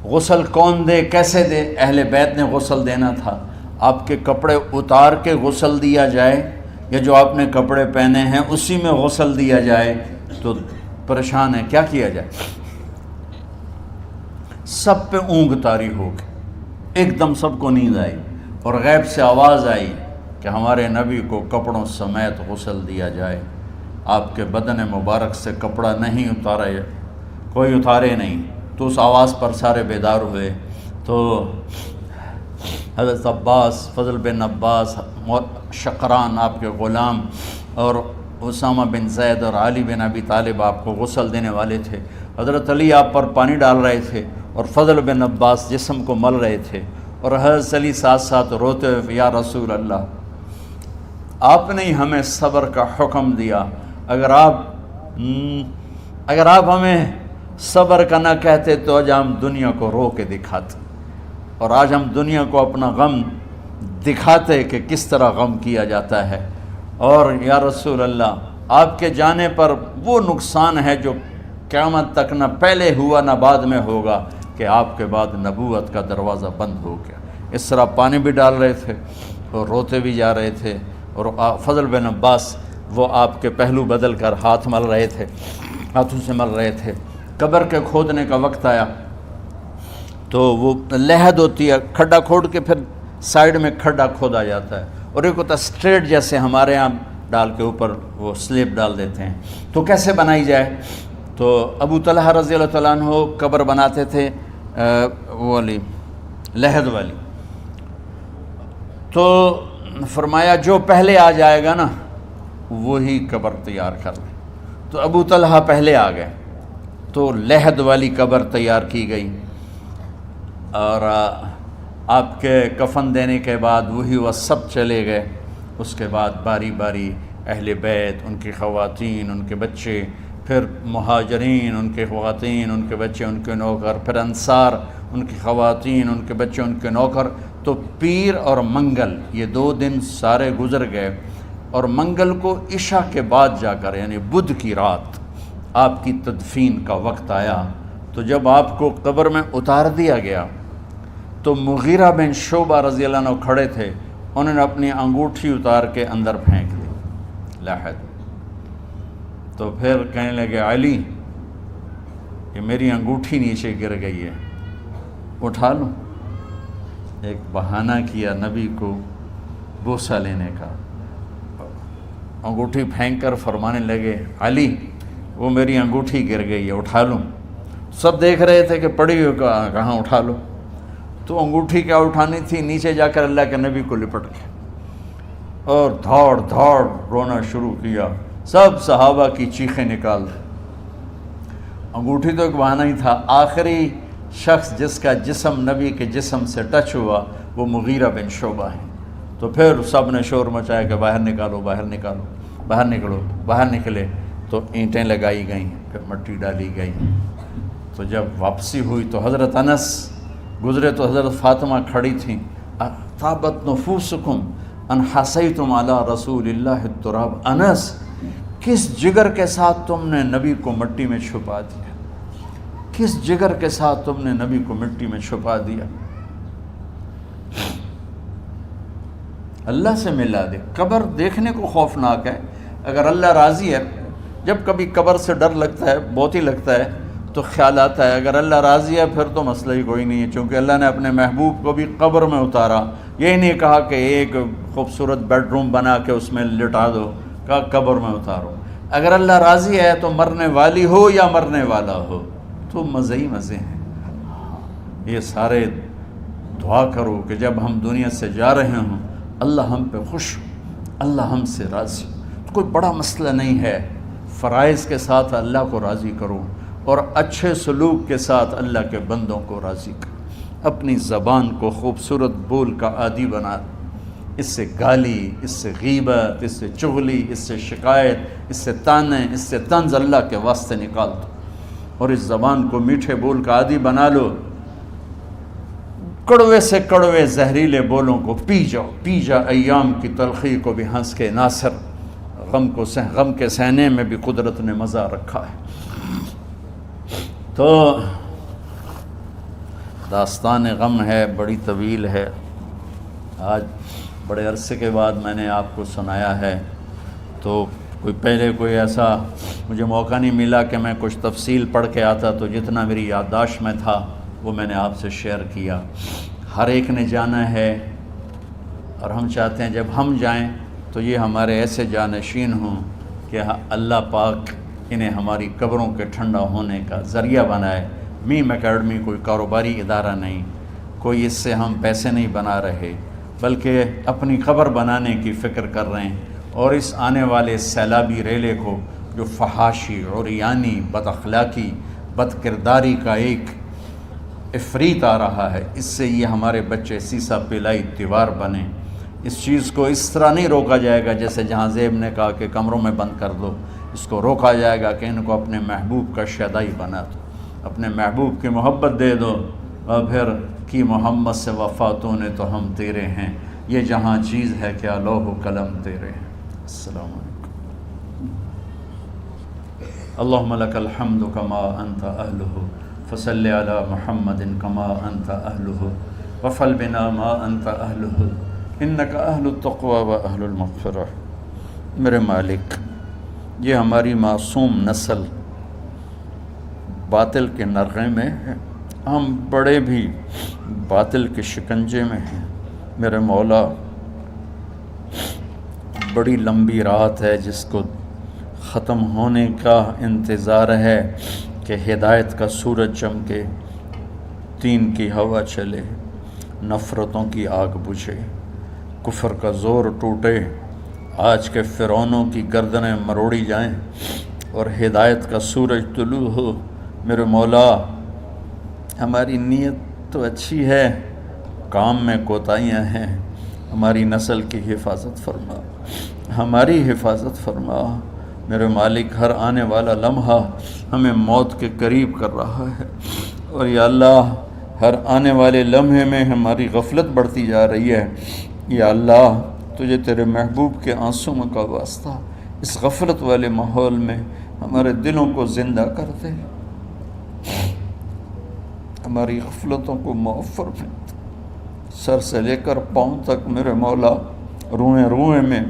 غسل کون دے، کیسے دے؟ اہل بیت نے غسل دینا تھا۔ آپ کے کپڑے اتار کے غسل دیا جائے یا جو آپ نے کپڑے پہنے ہیں اسی میں غسل دیا جائے تو پریشان ہے، کیا کیا جائے؟ سب پہ اونگ طاری ہو گئی، ایک دم سب کو نیند آئی اور غیب سے آواز آئی کہ ہمارے نبی کو کپڑوں سمیت غسل دیا جائے۔ آپ کے بدن مبارک سے کپڑا نہیں اتارا، کوئی اتارے نہیں۔ تو اس آواز پر سارے بیدار ہوئے۔ تو حضرت عباس، فضل بن عباس، شقران آپ کے غلام، اور اسامہ بن زید اور علی بن ابی طالب آپ کو غسل دینے والے تھے۔ حضرت علی آپ پر پانی ڈال رہے تھے اور فضل بن عباس جسم کو مل رہے تھے، اور حضرت علی ساتھ ساتھ روتے ہوئے یا رسول اللہ آپ نے ہمیں صبر کا حکم دیا، اگر آپ ہمیں صبر کا نہ کہتے تو آج ہم دنیا کو رو کے دکھاتے، اور آج ہم دنیا کو اپنا غم دکھاتے کہ کس طرح غم کیا جاتا ہے۔ اور یا رسول اللہ آپ کے جانے پر وہ نقصان ہے جو قیامت تک نہ پہلے ہوا نہ بعد میں ہوگا، کہ آپ کے بعد نبوت کا دروازہ بند ہو گیا۔ اس طرح پانی بھی ڈال رہے تھے اور روتے بھی جا رہے تھے، اور فضل بن عباس وہ آپ کے پہلو بدل کر ہاتھ مل رہے تھے، ہاتھوں سے مل رہے تھے۔ قبر کے کھودنے کا وقت آیا تو وہ لحد ہوتی ہے، کھڈا کھود کے پھر سائیڈ میں کھڈا کھودا جاتا ہے، اور ایک ہوتا اسٹریٹ جیسے ہمارے ہاں ڈال کے اوپر وہ سلیب ڈال دیتے ہیں، تو کیسے بنائی جائے؟ تو ابو طلحہ رضی اللہ تعالیٰ عنہ قبر بناتے تھے وہ والی لحد والی، تو فرمایا جو پہلے آ جائے گا نا وہی قبر تیار کر لے۔ تو ابو طلحہ پہلے آ گئے، تو لحد والی قبر تیار کی گئی، اور آپ کے کفن دینے کے بعد وہی وہ سب چلے گئے۔ اس کے بعد باری باری اہل بیت، ان کی خواتین، ان کے بچے، پھر مہاجرین، ان کے خواتین، ان کے بچے، ان کے نوکر، پھر انصار، ان کی خواتین، ان کے بچے، ان کے نوکر۔ تو پیر اور منگل یہ 2 دن سارے گزر گئے، اور منگل کو عشاء کے بعد جا کر یعنی بدھ کی رات آپ کی تدفین کا وقت آیا۔ تو جب آپ کو قبر میں اتار دیا گیا تو مغیرہ بن شعبہ رضی اللہ عنہ کھڑے تھے، انہوں نے اپنی انگوٹھی اتار کے اندر پھینک دی لاحد۔ تو پھر کہنے لگے علی کہ میری انگوٹھی نیچے گر گئی ہے، اٹھا لوں۔ ایک بہانہ کیا نبی کو بوسہ لینے کا، انگوٹھی پھینک کر فرمانے لگے علی وہ میری انگوٹھی گر گئی ہے، اٹھا لوں۔ سب دیکھ رہے تھے کہ پڑی ہوئی کہاں اٹھا لو، تو انگوٹھی کیا اٹھانی تھی، نیچے جا کر اللہ کے نبی کو لپٹ گیا اور دھاڑ دھاڑ رونا شروع کیا۔ سب صحابہ کی چیخیں نکال دی۔ انگوٹھی تو ایک بہانہ ہی تھا، آخری شخص جس کا جسم نبی کے جسم سے ٹچ ہوا وہ مغیرہ بن شعبہ ہیں۔ تو پھر سب نے شور مچایا کہ باہر نکالو، باہر نکالو، باہر نکلو، باہر نکلے۔ تو اینٹیں لگائی گئیں، پھر مٹی ڈالی گئی۔ تو جب واپسی ہوئی تو حضرت انس گزرے تو حضرت فاطمہ کھڑی تھیں، طابت نفوسکم ان حسیتم علی رسول اللہ التراب۔ انس کس جگر کے ساتھ تم نے نبی کو مٹی میں چھپا دیا، کس جگر کے ساتھ تم نے نبی کو مٹی میں چھپا دیا۔ اللہ سے ملا دے۔ قبر دیکھنے کو خوفناک ہے، اگر اللہ راضی ہے، جب کبھی قبر سے ڈر لگتا ہے، بہت ہی لگتا ہے، تو خیال آتا ہے اگر اللہ راضی ہے پھر تو مسئلہ ہی کوئی نہیں ہے، چونکہ اللہ نے اپنے محبوب کو بھی قبر میں اتارا۔ یہ نہیں کہا کہ ایک خوبصورت بیڈ روم بنا کے اس میں لٹا دو، کہا قبر میں اتارو۔ اگر اللہ راضی ہے تو مرنے والی ہو یا مرنے والا ہو تو مزے ہی مزے ہیں۔ یہ سارے دعا کرو کہ جب ہم دنیا سے جا رہے ہوں اللہ ہم پہ خوش ہو، اللہ ہم سے راضی ہو۔ کوئی بڑا مسئلہ نہیں ہے، فرائض کے ساتھ اللہ کو راضی کرو اور اچھے سلوک کے ساتھ اللہ کے بندوں کو راضی کرو۔ اپنی زبان کو خوبصورت بول کا عادی بنا، اس سے گالی، اس سے غیبت، اس سے چغلی، اس سے شکایت، اس سے تانے، اس سے طنز اللہ کے واسطے نکال دو، اور اس زبان کو میٹھے بول کا عادی بنا لو۔ کڑوے سے کڑوے زہریلے بولوں کو پی جاؤ، پی جا ایام کی تلخی کو بھی ہنس کے ناصر، غم کے سہنے میں بھی قدرت نے مزہ رکھا ہے۔ تو داستان غم ہے، بڑی طویل ہے، آج بڑے عرصے کے بعد میں نے آپ کو سنایا ہے، تو کوئی ایسا مجھے موقع نہیں ملا کہ میں کچھ تفصیل پڑھ کے آتا، تو جتنا میری یادداشت میں تھا وہ میں نے آپ سے شیئر کیا۔ ہر ایک نے جانا ہے، اور ہم چاہتے ہیں جب ہم جائیں تو یہ ہمارے ایسے جانشین ہوں کہ اللہ پاک انہیں ہماری قبروں کے ٹھنڈا ہونے کا ذریعہ بنائے۔ میم اکیڈمی کوئی کاروباری ادارہ نہیں، کوئی اس سے ہم پیسے نہیں بنا رہے، بلکہ اپنی قبر بنانے کی فکر کر رہے ہیں، اور اس آنے والے سیلابی ریلے کو جو فحاشی، عریانی، بد اخلاقی، بد کرداری کا ایک افریت آ رہا ہے، اس سے یہ ہمارے بچے سیسا پلائی دیوار بنیں۔ اس چیز کو اس طرح نہیں روکا جائے گا جیسے جہاں زیب نے کہا کہ کمروں میں بند کر دو، اس کو روکا جائے گا کہ ان کو اپنے محبوب کا شیدائی بنا دو، اپنے محبوب کی محبت دے دو، اور پھر کی محمد سے وفاتوں نے تو ہم تیرے ہیں، یہ جہاں چیز ہے کیا لوح و قلم تیرے ہیں۔ السلام علیکم۔ اللہم لک الحمد کما انت اہلہ فصل علی محمد کما انت اہلہ وفل بنا ما انت اہلہ انک اہل التقوی و اہل المغفرہ۔ میرے مالک، یہ ہماری معصوم نسل باطل کے نرغے میں ہے، ہم بڑے بھی باطل کے شکنجے میں ہیں۔ میرے مولا، بڑی لمبی رات ہے جس کو ختم ہونے کا انتظار ہے کہ ہدایت کا سورج چمکے، دین کی ہوا چلے، نفرتوں کی آگ بجھے، کفر کا زور ٹوٹے، آج کے فرعونوں کی گردنیں مروڑی جائیں، اور ہدایت کا سورج طلوع ہو۔ میرے مولا ہماری نیت تو اچھی ہے، کام میں کوتاہیاں ہیں، ہماری نسل کی حفاظت فرما، ہماری حفاظت فرما۔ میرے مالک ہر آنے والا لمحہ ہمیں موت کے قریب کر رہا ہے، اور یا اللہ ہر آنے والے لمحے میں ہماری غفلت بڑھتی جا رہی ہے۔ یا اللہ تجھے تیرے محبوب کے آنسوں کا واسطہ اس غفلت والے ماحول میں ہمارے دلوں کو زندہ کر دے، ہماری غفلتوں کو معاف فرما۔ سر سے لے کر پاؤں تک میرے مولا روئیں روئیں میں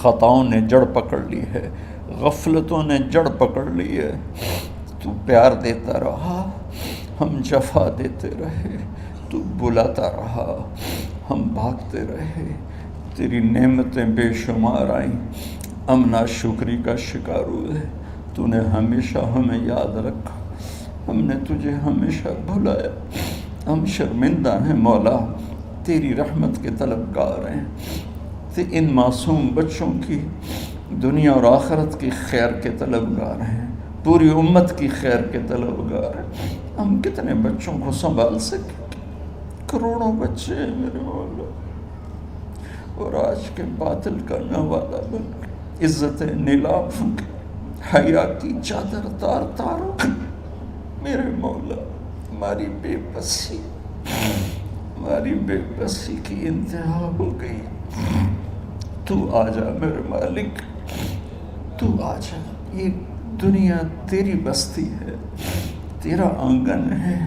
خطاؤں نے جڑ پکڑ لی ہے، غفلتوں نے جڑ پکڑ لی ہے۔ تو پیار دیتا رہا، ہم جفا دیتے رہے، تو بلاتا رہا، ہم بھاگتے رہے۔ تیری نعمتیں بے شمار آئیں، ہم ناشکری کا شکار ہوئے۔ تو نے ہمیشہ ہمیں یاد رکھا، ہم نے تجھے ہمیشہ بھلایا۔ ہم شرمندہ ہیں مولا، تیری رحمت کے طلبگار ہیں، ان معصوم بچوں کی دنیا اور آخرت کی خیر کے طلبگار ہیں، پوری امت کی خیر کے طلبگار ہیں۔ ہم کتنے بچوں کو سنبھال سکیں؟ کروڑوں بچے ہیں میرے مولا، اور آج کے باطل کا نوالا بن کے، عزت نیلام کے، حیا کی چادر تار تار ہو گئی۔ میرے مولا ہماری بے بسی کی انتہا ہو گئی۔ تو آجا میرے مالک، تو آجا۔ یہ دنیا تیری بستی ہے، تیرا آنگن ہے،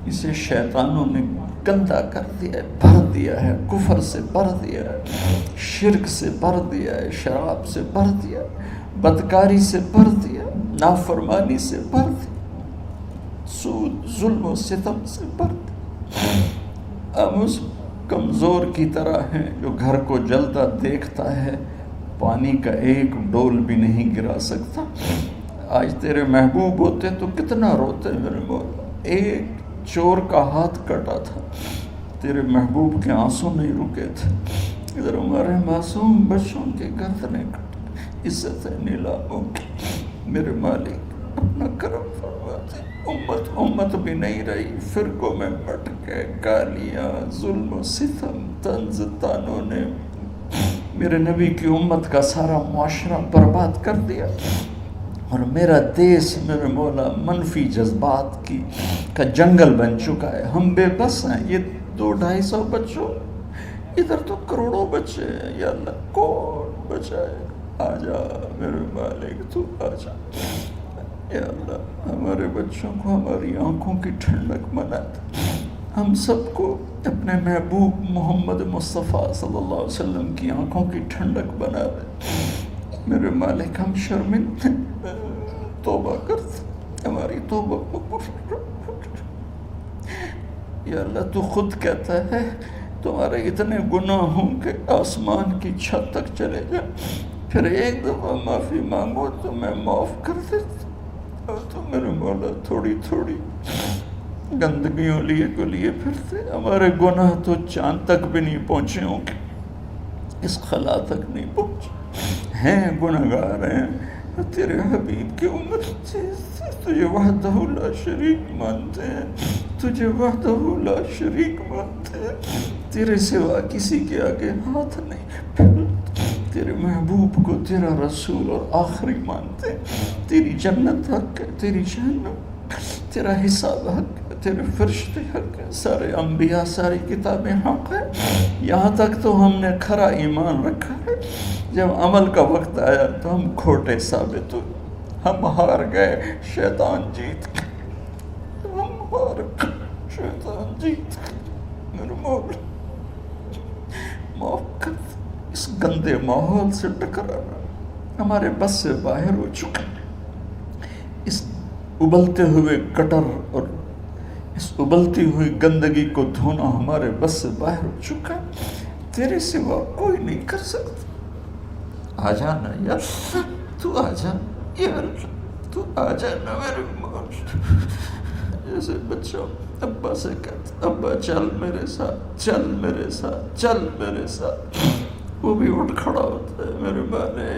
اسے شیطانوں نے گندا کر دیا ہے، بھر دیا ہے، کفر سے بھر دیا ہے، شرک سے بھر دیا ہے، شراب سے بھر دیا ہے، بدکاری سے بھر دیا، نافرمانی سے بھر دیا، سود ظلم و ستم سے بھر دیا۔ ہم اس کمزور کی طرح ہیں جو گھر کو جلتا دیکھتا ہے، پانی کا ایک ڈول بھی نہیں گرا سکتا۔ آج تیرے محبوب ہوتے تو کتنا روتے میرے مولا۔ ایک چور کا ہاتھ کٹا تھا، تیرے محبوب کے آنسوں نہیں رکے تھے۔ ادھر ہمارے معصوم بچوں کے گردنیں کٹے، عزت نیلاموں کی۔ میرے مالک اپنا کرم فرما دے۔ امت بھی نہیں رہی، فرقوں میں بٹ گئے، گالیاں، ظلم و ستم، طنز تانوں نے میرے نبی کی امت کا سارا معاشرہ برباد کر دیا، اور میرا دیس میرے مولا منفی جذبات کا جنگل بن چکا ہے۔ ہم بے بس ہیں، یہ 200-250 بچوں، ادھر تو کروڑوں بچے ہیں۔ یا اللہ کون بچائے؟ آجا میرے مالک، تو آجا یا اللہ۔ ہمارے بچوں کو ہماری آنکھوں کی ٹھنڈک بنا دے، ہم سب کو اپنے محبوب محمد مصطفیٰ صلی اللہ علیہ وسلم کی آنکھوں کی ٹھنڈک بنا دے۔ میرے مالک ہم شرمندہ ہیں، توبہ کرتے، ہماری توبہ قبول۔ یا اللہ تو خود کہتا ہے تمہارے اتنے گناہ ہوں کہ آسمان کی چھت تک چلے جائیں، پھر ایک دفعہ معافی مانگو تو میں معاف کر دیتا۔ اور تو میرے مولا تھوڑی تھوڑی گندگیوں لیے پھرتے، ہمارے گناہ تو چاند تک بھی نہیں پہنچے ہوں گے، اس خلا تک نہیں پہنچے ہیں، گنہگار ہیں، تیرے حبیب کی امت تجھے وحدہ لا شریک مانتے ہیں، تجھے وحدہ لا شریک مانتے ہیں، تیرے سوا کسی کے آگے ہاتھ نہیں پھیلتے، تیرے محبوب کو تیرا رسول اور آخری مانتے ہیں۔ تیری جنت حق ہے، تیری جہنم، تیرا حساب حق ہے، تیرے فرشتے حق ہے، سارے انبیاء ساری کتابیں حق ہے۔ یہاں تک تو ہم نے کھرا ایمان رکھا ہے، جب عمل کا وقت آیا تو ہم کھوٹے ثابت ہوئے، ہم ہار گئے، شیطان جیت گئے، ہم ہار گئے، شیطان جیت گئے۔ میرے مولا معاف کر، اس گندے ماحول سے ٹکرانا ہمارے بس سے باہر ہو چکا، اس ابلتے ہوئے گٹر اور اس ابلتی ہوئی گندگی کو دھونا ہمارے بس سے باہر ہو چکا، تیرے سوا کوئی نہیں کر سکتا۔ آ جانا یار، تو آ جا یار، تو آ جانا میرے مولا۔ جیسے بچہ ابا سے کہتا ابا چل میرے ساتھ، چل میرے ساتھ، چل میرے ساتھ، وہ بھی اٹھ کھڑا ہوتا ہے۔ میرے بانے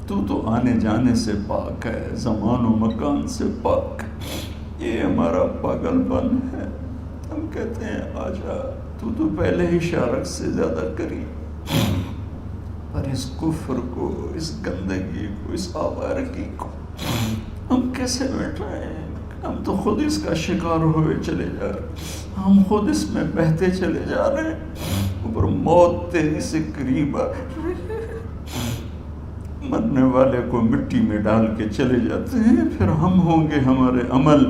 تو تو آنے جانے سے پاک ہے، زمان و مکان سے پاک ہے، یہ ہمارا پاگل پن ہے۔ ہم کہتے ہیں آجا، تو پہلے ہی شارک سے زیادہ قریب، پر اس کفر کو، اس گندگی کو، اس آوارگی کو ہم کیسے مٹائیں؟ ہم تو خود اس کا شکار ہوئے چلے جا رہے، ہم خود اس میں بہتے چلے جا رہے ہیں، اوپر موت تیری سے قریب آ رہی ہے۔ مرنے والے کو مٹی میں ڈال کے چلے جاتے ہیں، پھر ہم ہوں گے، ہمارے عمل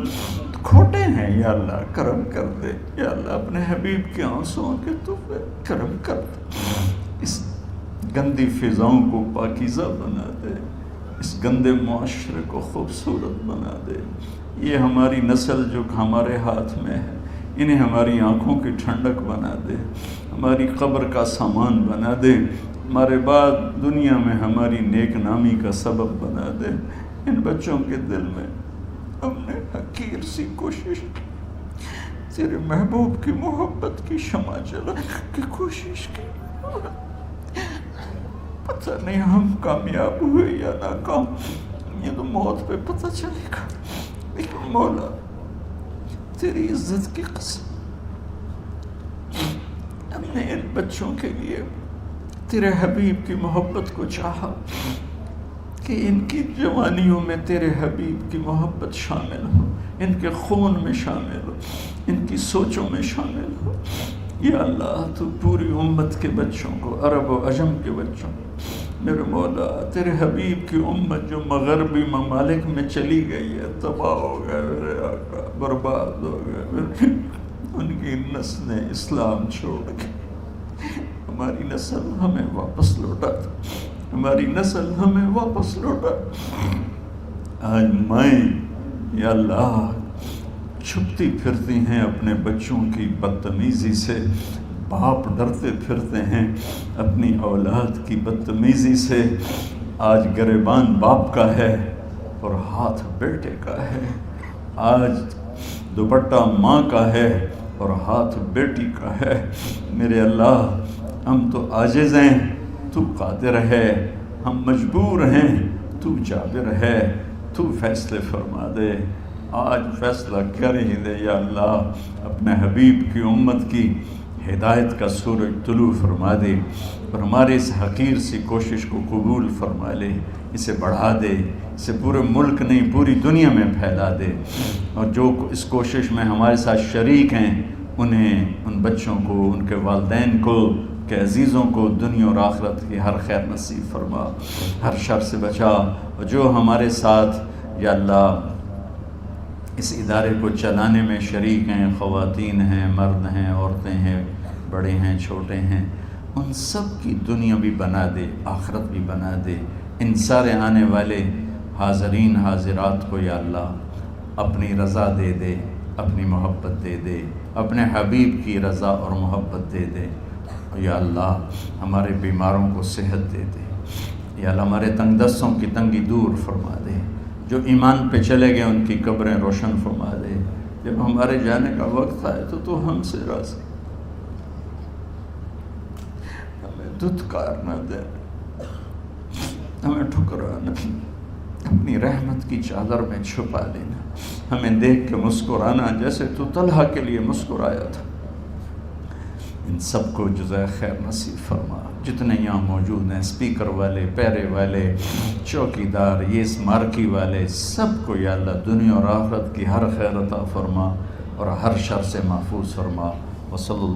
کھوٹے ہیں۔ یا اللہ کرم کر دے، یا اللہ اپنے حبیب کے آنسوؤں کے تو کرم کر دے، اس گندی فضاؤں کو پاکیزہ بنا دے، اس گندے معاشرے کو خوبصورت بنا دے۔ یہ ہماری نسل جو ہمارے ہاتھ میں ہے، انہیں ہماری آنکھوں کی ٹھنڈک بنا دے، ہماری قبر کا سامان بنا دے، ہمارے بعد دنیا میں ہماری نیک نامی کا سبب بنا دے۔ ان بچوں کے دل میں ہم نے حقیر سی کوشش کی، تیرے محبوب کی محبت کی شمع جلا کی کوشش کی، پتہ نہیں ہم کامیاب ہوئے یا ناکام، یہ تو موت پہ پتہ چلے گا، لیکن مولا تیری عزت کی قسم ہم نے ان بچوں کے لیے تیرے حبیب کی محبت کو چاہا کہ ان کی جوانیوں میں تیرے حبیب کی محبت شامل ہو، ان کے خون میں شامل ہو، ان کی سوچوں میں شامل ہو۔ یا اللہ تو پوری امت کے بچوں کو، عرب و عجم کے بچوں کو، میرے مولا تیرے حبیب کی امت جو مغربی ممالک میں چلی گئی ہے، تباہ ہو گئے میرے آقا، برباد ہو گئے، ان کی نسلیں اسلام چھوڑ کے، ہماری نسل ہمیں واپس لوٹا دے، ہماری نسل ہمیں واپس لوٹا۔ آج مائیں یا اللہ چھپتی پھرتی ہیں اپنے بچوں کی بدتمیزی سے، باپ ڈرتے پھرتے ہیں اپنی اولاد کی بدتمیزی سے۔ آج گریبان باپ کا ہے اور ہاتھ بیٹے کا ہے، آج دوپٹہ ماں کا ہے اور ہاتھ بیٹی کا ہے۔ میرے اللہ ہم تو عاجز ہیں، تو قادر ہے، ہم مجبور ہیں، تو جابر ہے، تو فیصلے فرما دے۔ آج فیصلہ کر ہی دے یا اللہ، اپنے حبیب کی امت کی ہدایت کا سورج طلوع فرما دے، اور ہمارے اس حقیر سی کوشش کو قبول فرما لے، اسے بڑھا دے، اسے پورے ملک نہیں پوری دنیا میں پھیلا دے، اور جو اس کوشش میں ہمارے ساتھ شریک ہیں انہیں، ان بچوں کو، ان کے والدین کو، کہ عزیزوں کو دنیا اور آخرت کی ہر خیر نصیب فرما، ہر شر سے بچا۔ اور جو ہمارے ساتھ یا اللہ اس ادارے کو چلانے میں شریک ہیں، خواتین ہیں، مرد ہیں، عورتیں ہیں، بڑے ہیں، چھوٹے ہیں، ان سب کی دنیا بھی بنا دے، آخرت بھی بنا دے۔ ان سارے آنے والے حاضرین حاضرات کو یا اللہ اپنی رضا دے دے، اپنی محبت دے دے، اپنے حبیب کی رضا اور محبت دے دے۔ یا اللہ ہمارے بیماروں کو صحت دے دے، یا اللہ ہمارے تنگ دستوں کی تنگی دور فرما دے، جو ایمان پہ چلے گئے ان کی قبریں روشن فرما دے۔ جب ہمارے جانے کا وقت آئے تو ہم سے راضی، ہمیں دھتکار نہ دے، ہمیں ٹھکرانا، اپنی رحمت کی چادر میں چھپا لینا، ہمیں دیکھ کے مسکرانا جیسے تو طلحہ کے لیے مسکرایا تھا۔ ان سب کو جزائے خیر نصیب فرما۔ جتنے یہاں موجود ہیں، اسپیکر والے، پیرے والے، چوکی دار، یہ اس مارکی والے، سب کو یا اللہ دنیا اور آخرت کی ہر خیر عطا فرما اور ہر شر سے محفوظ فرما۔ وصلی اللہ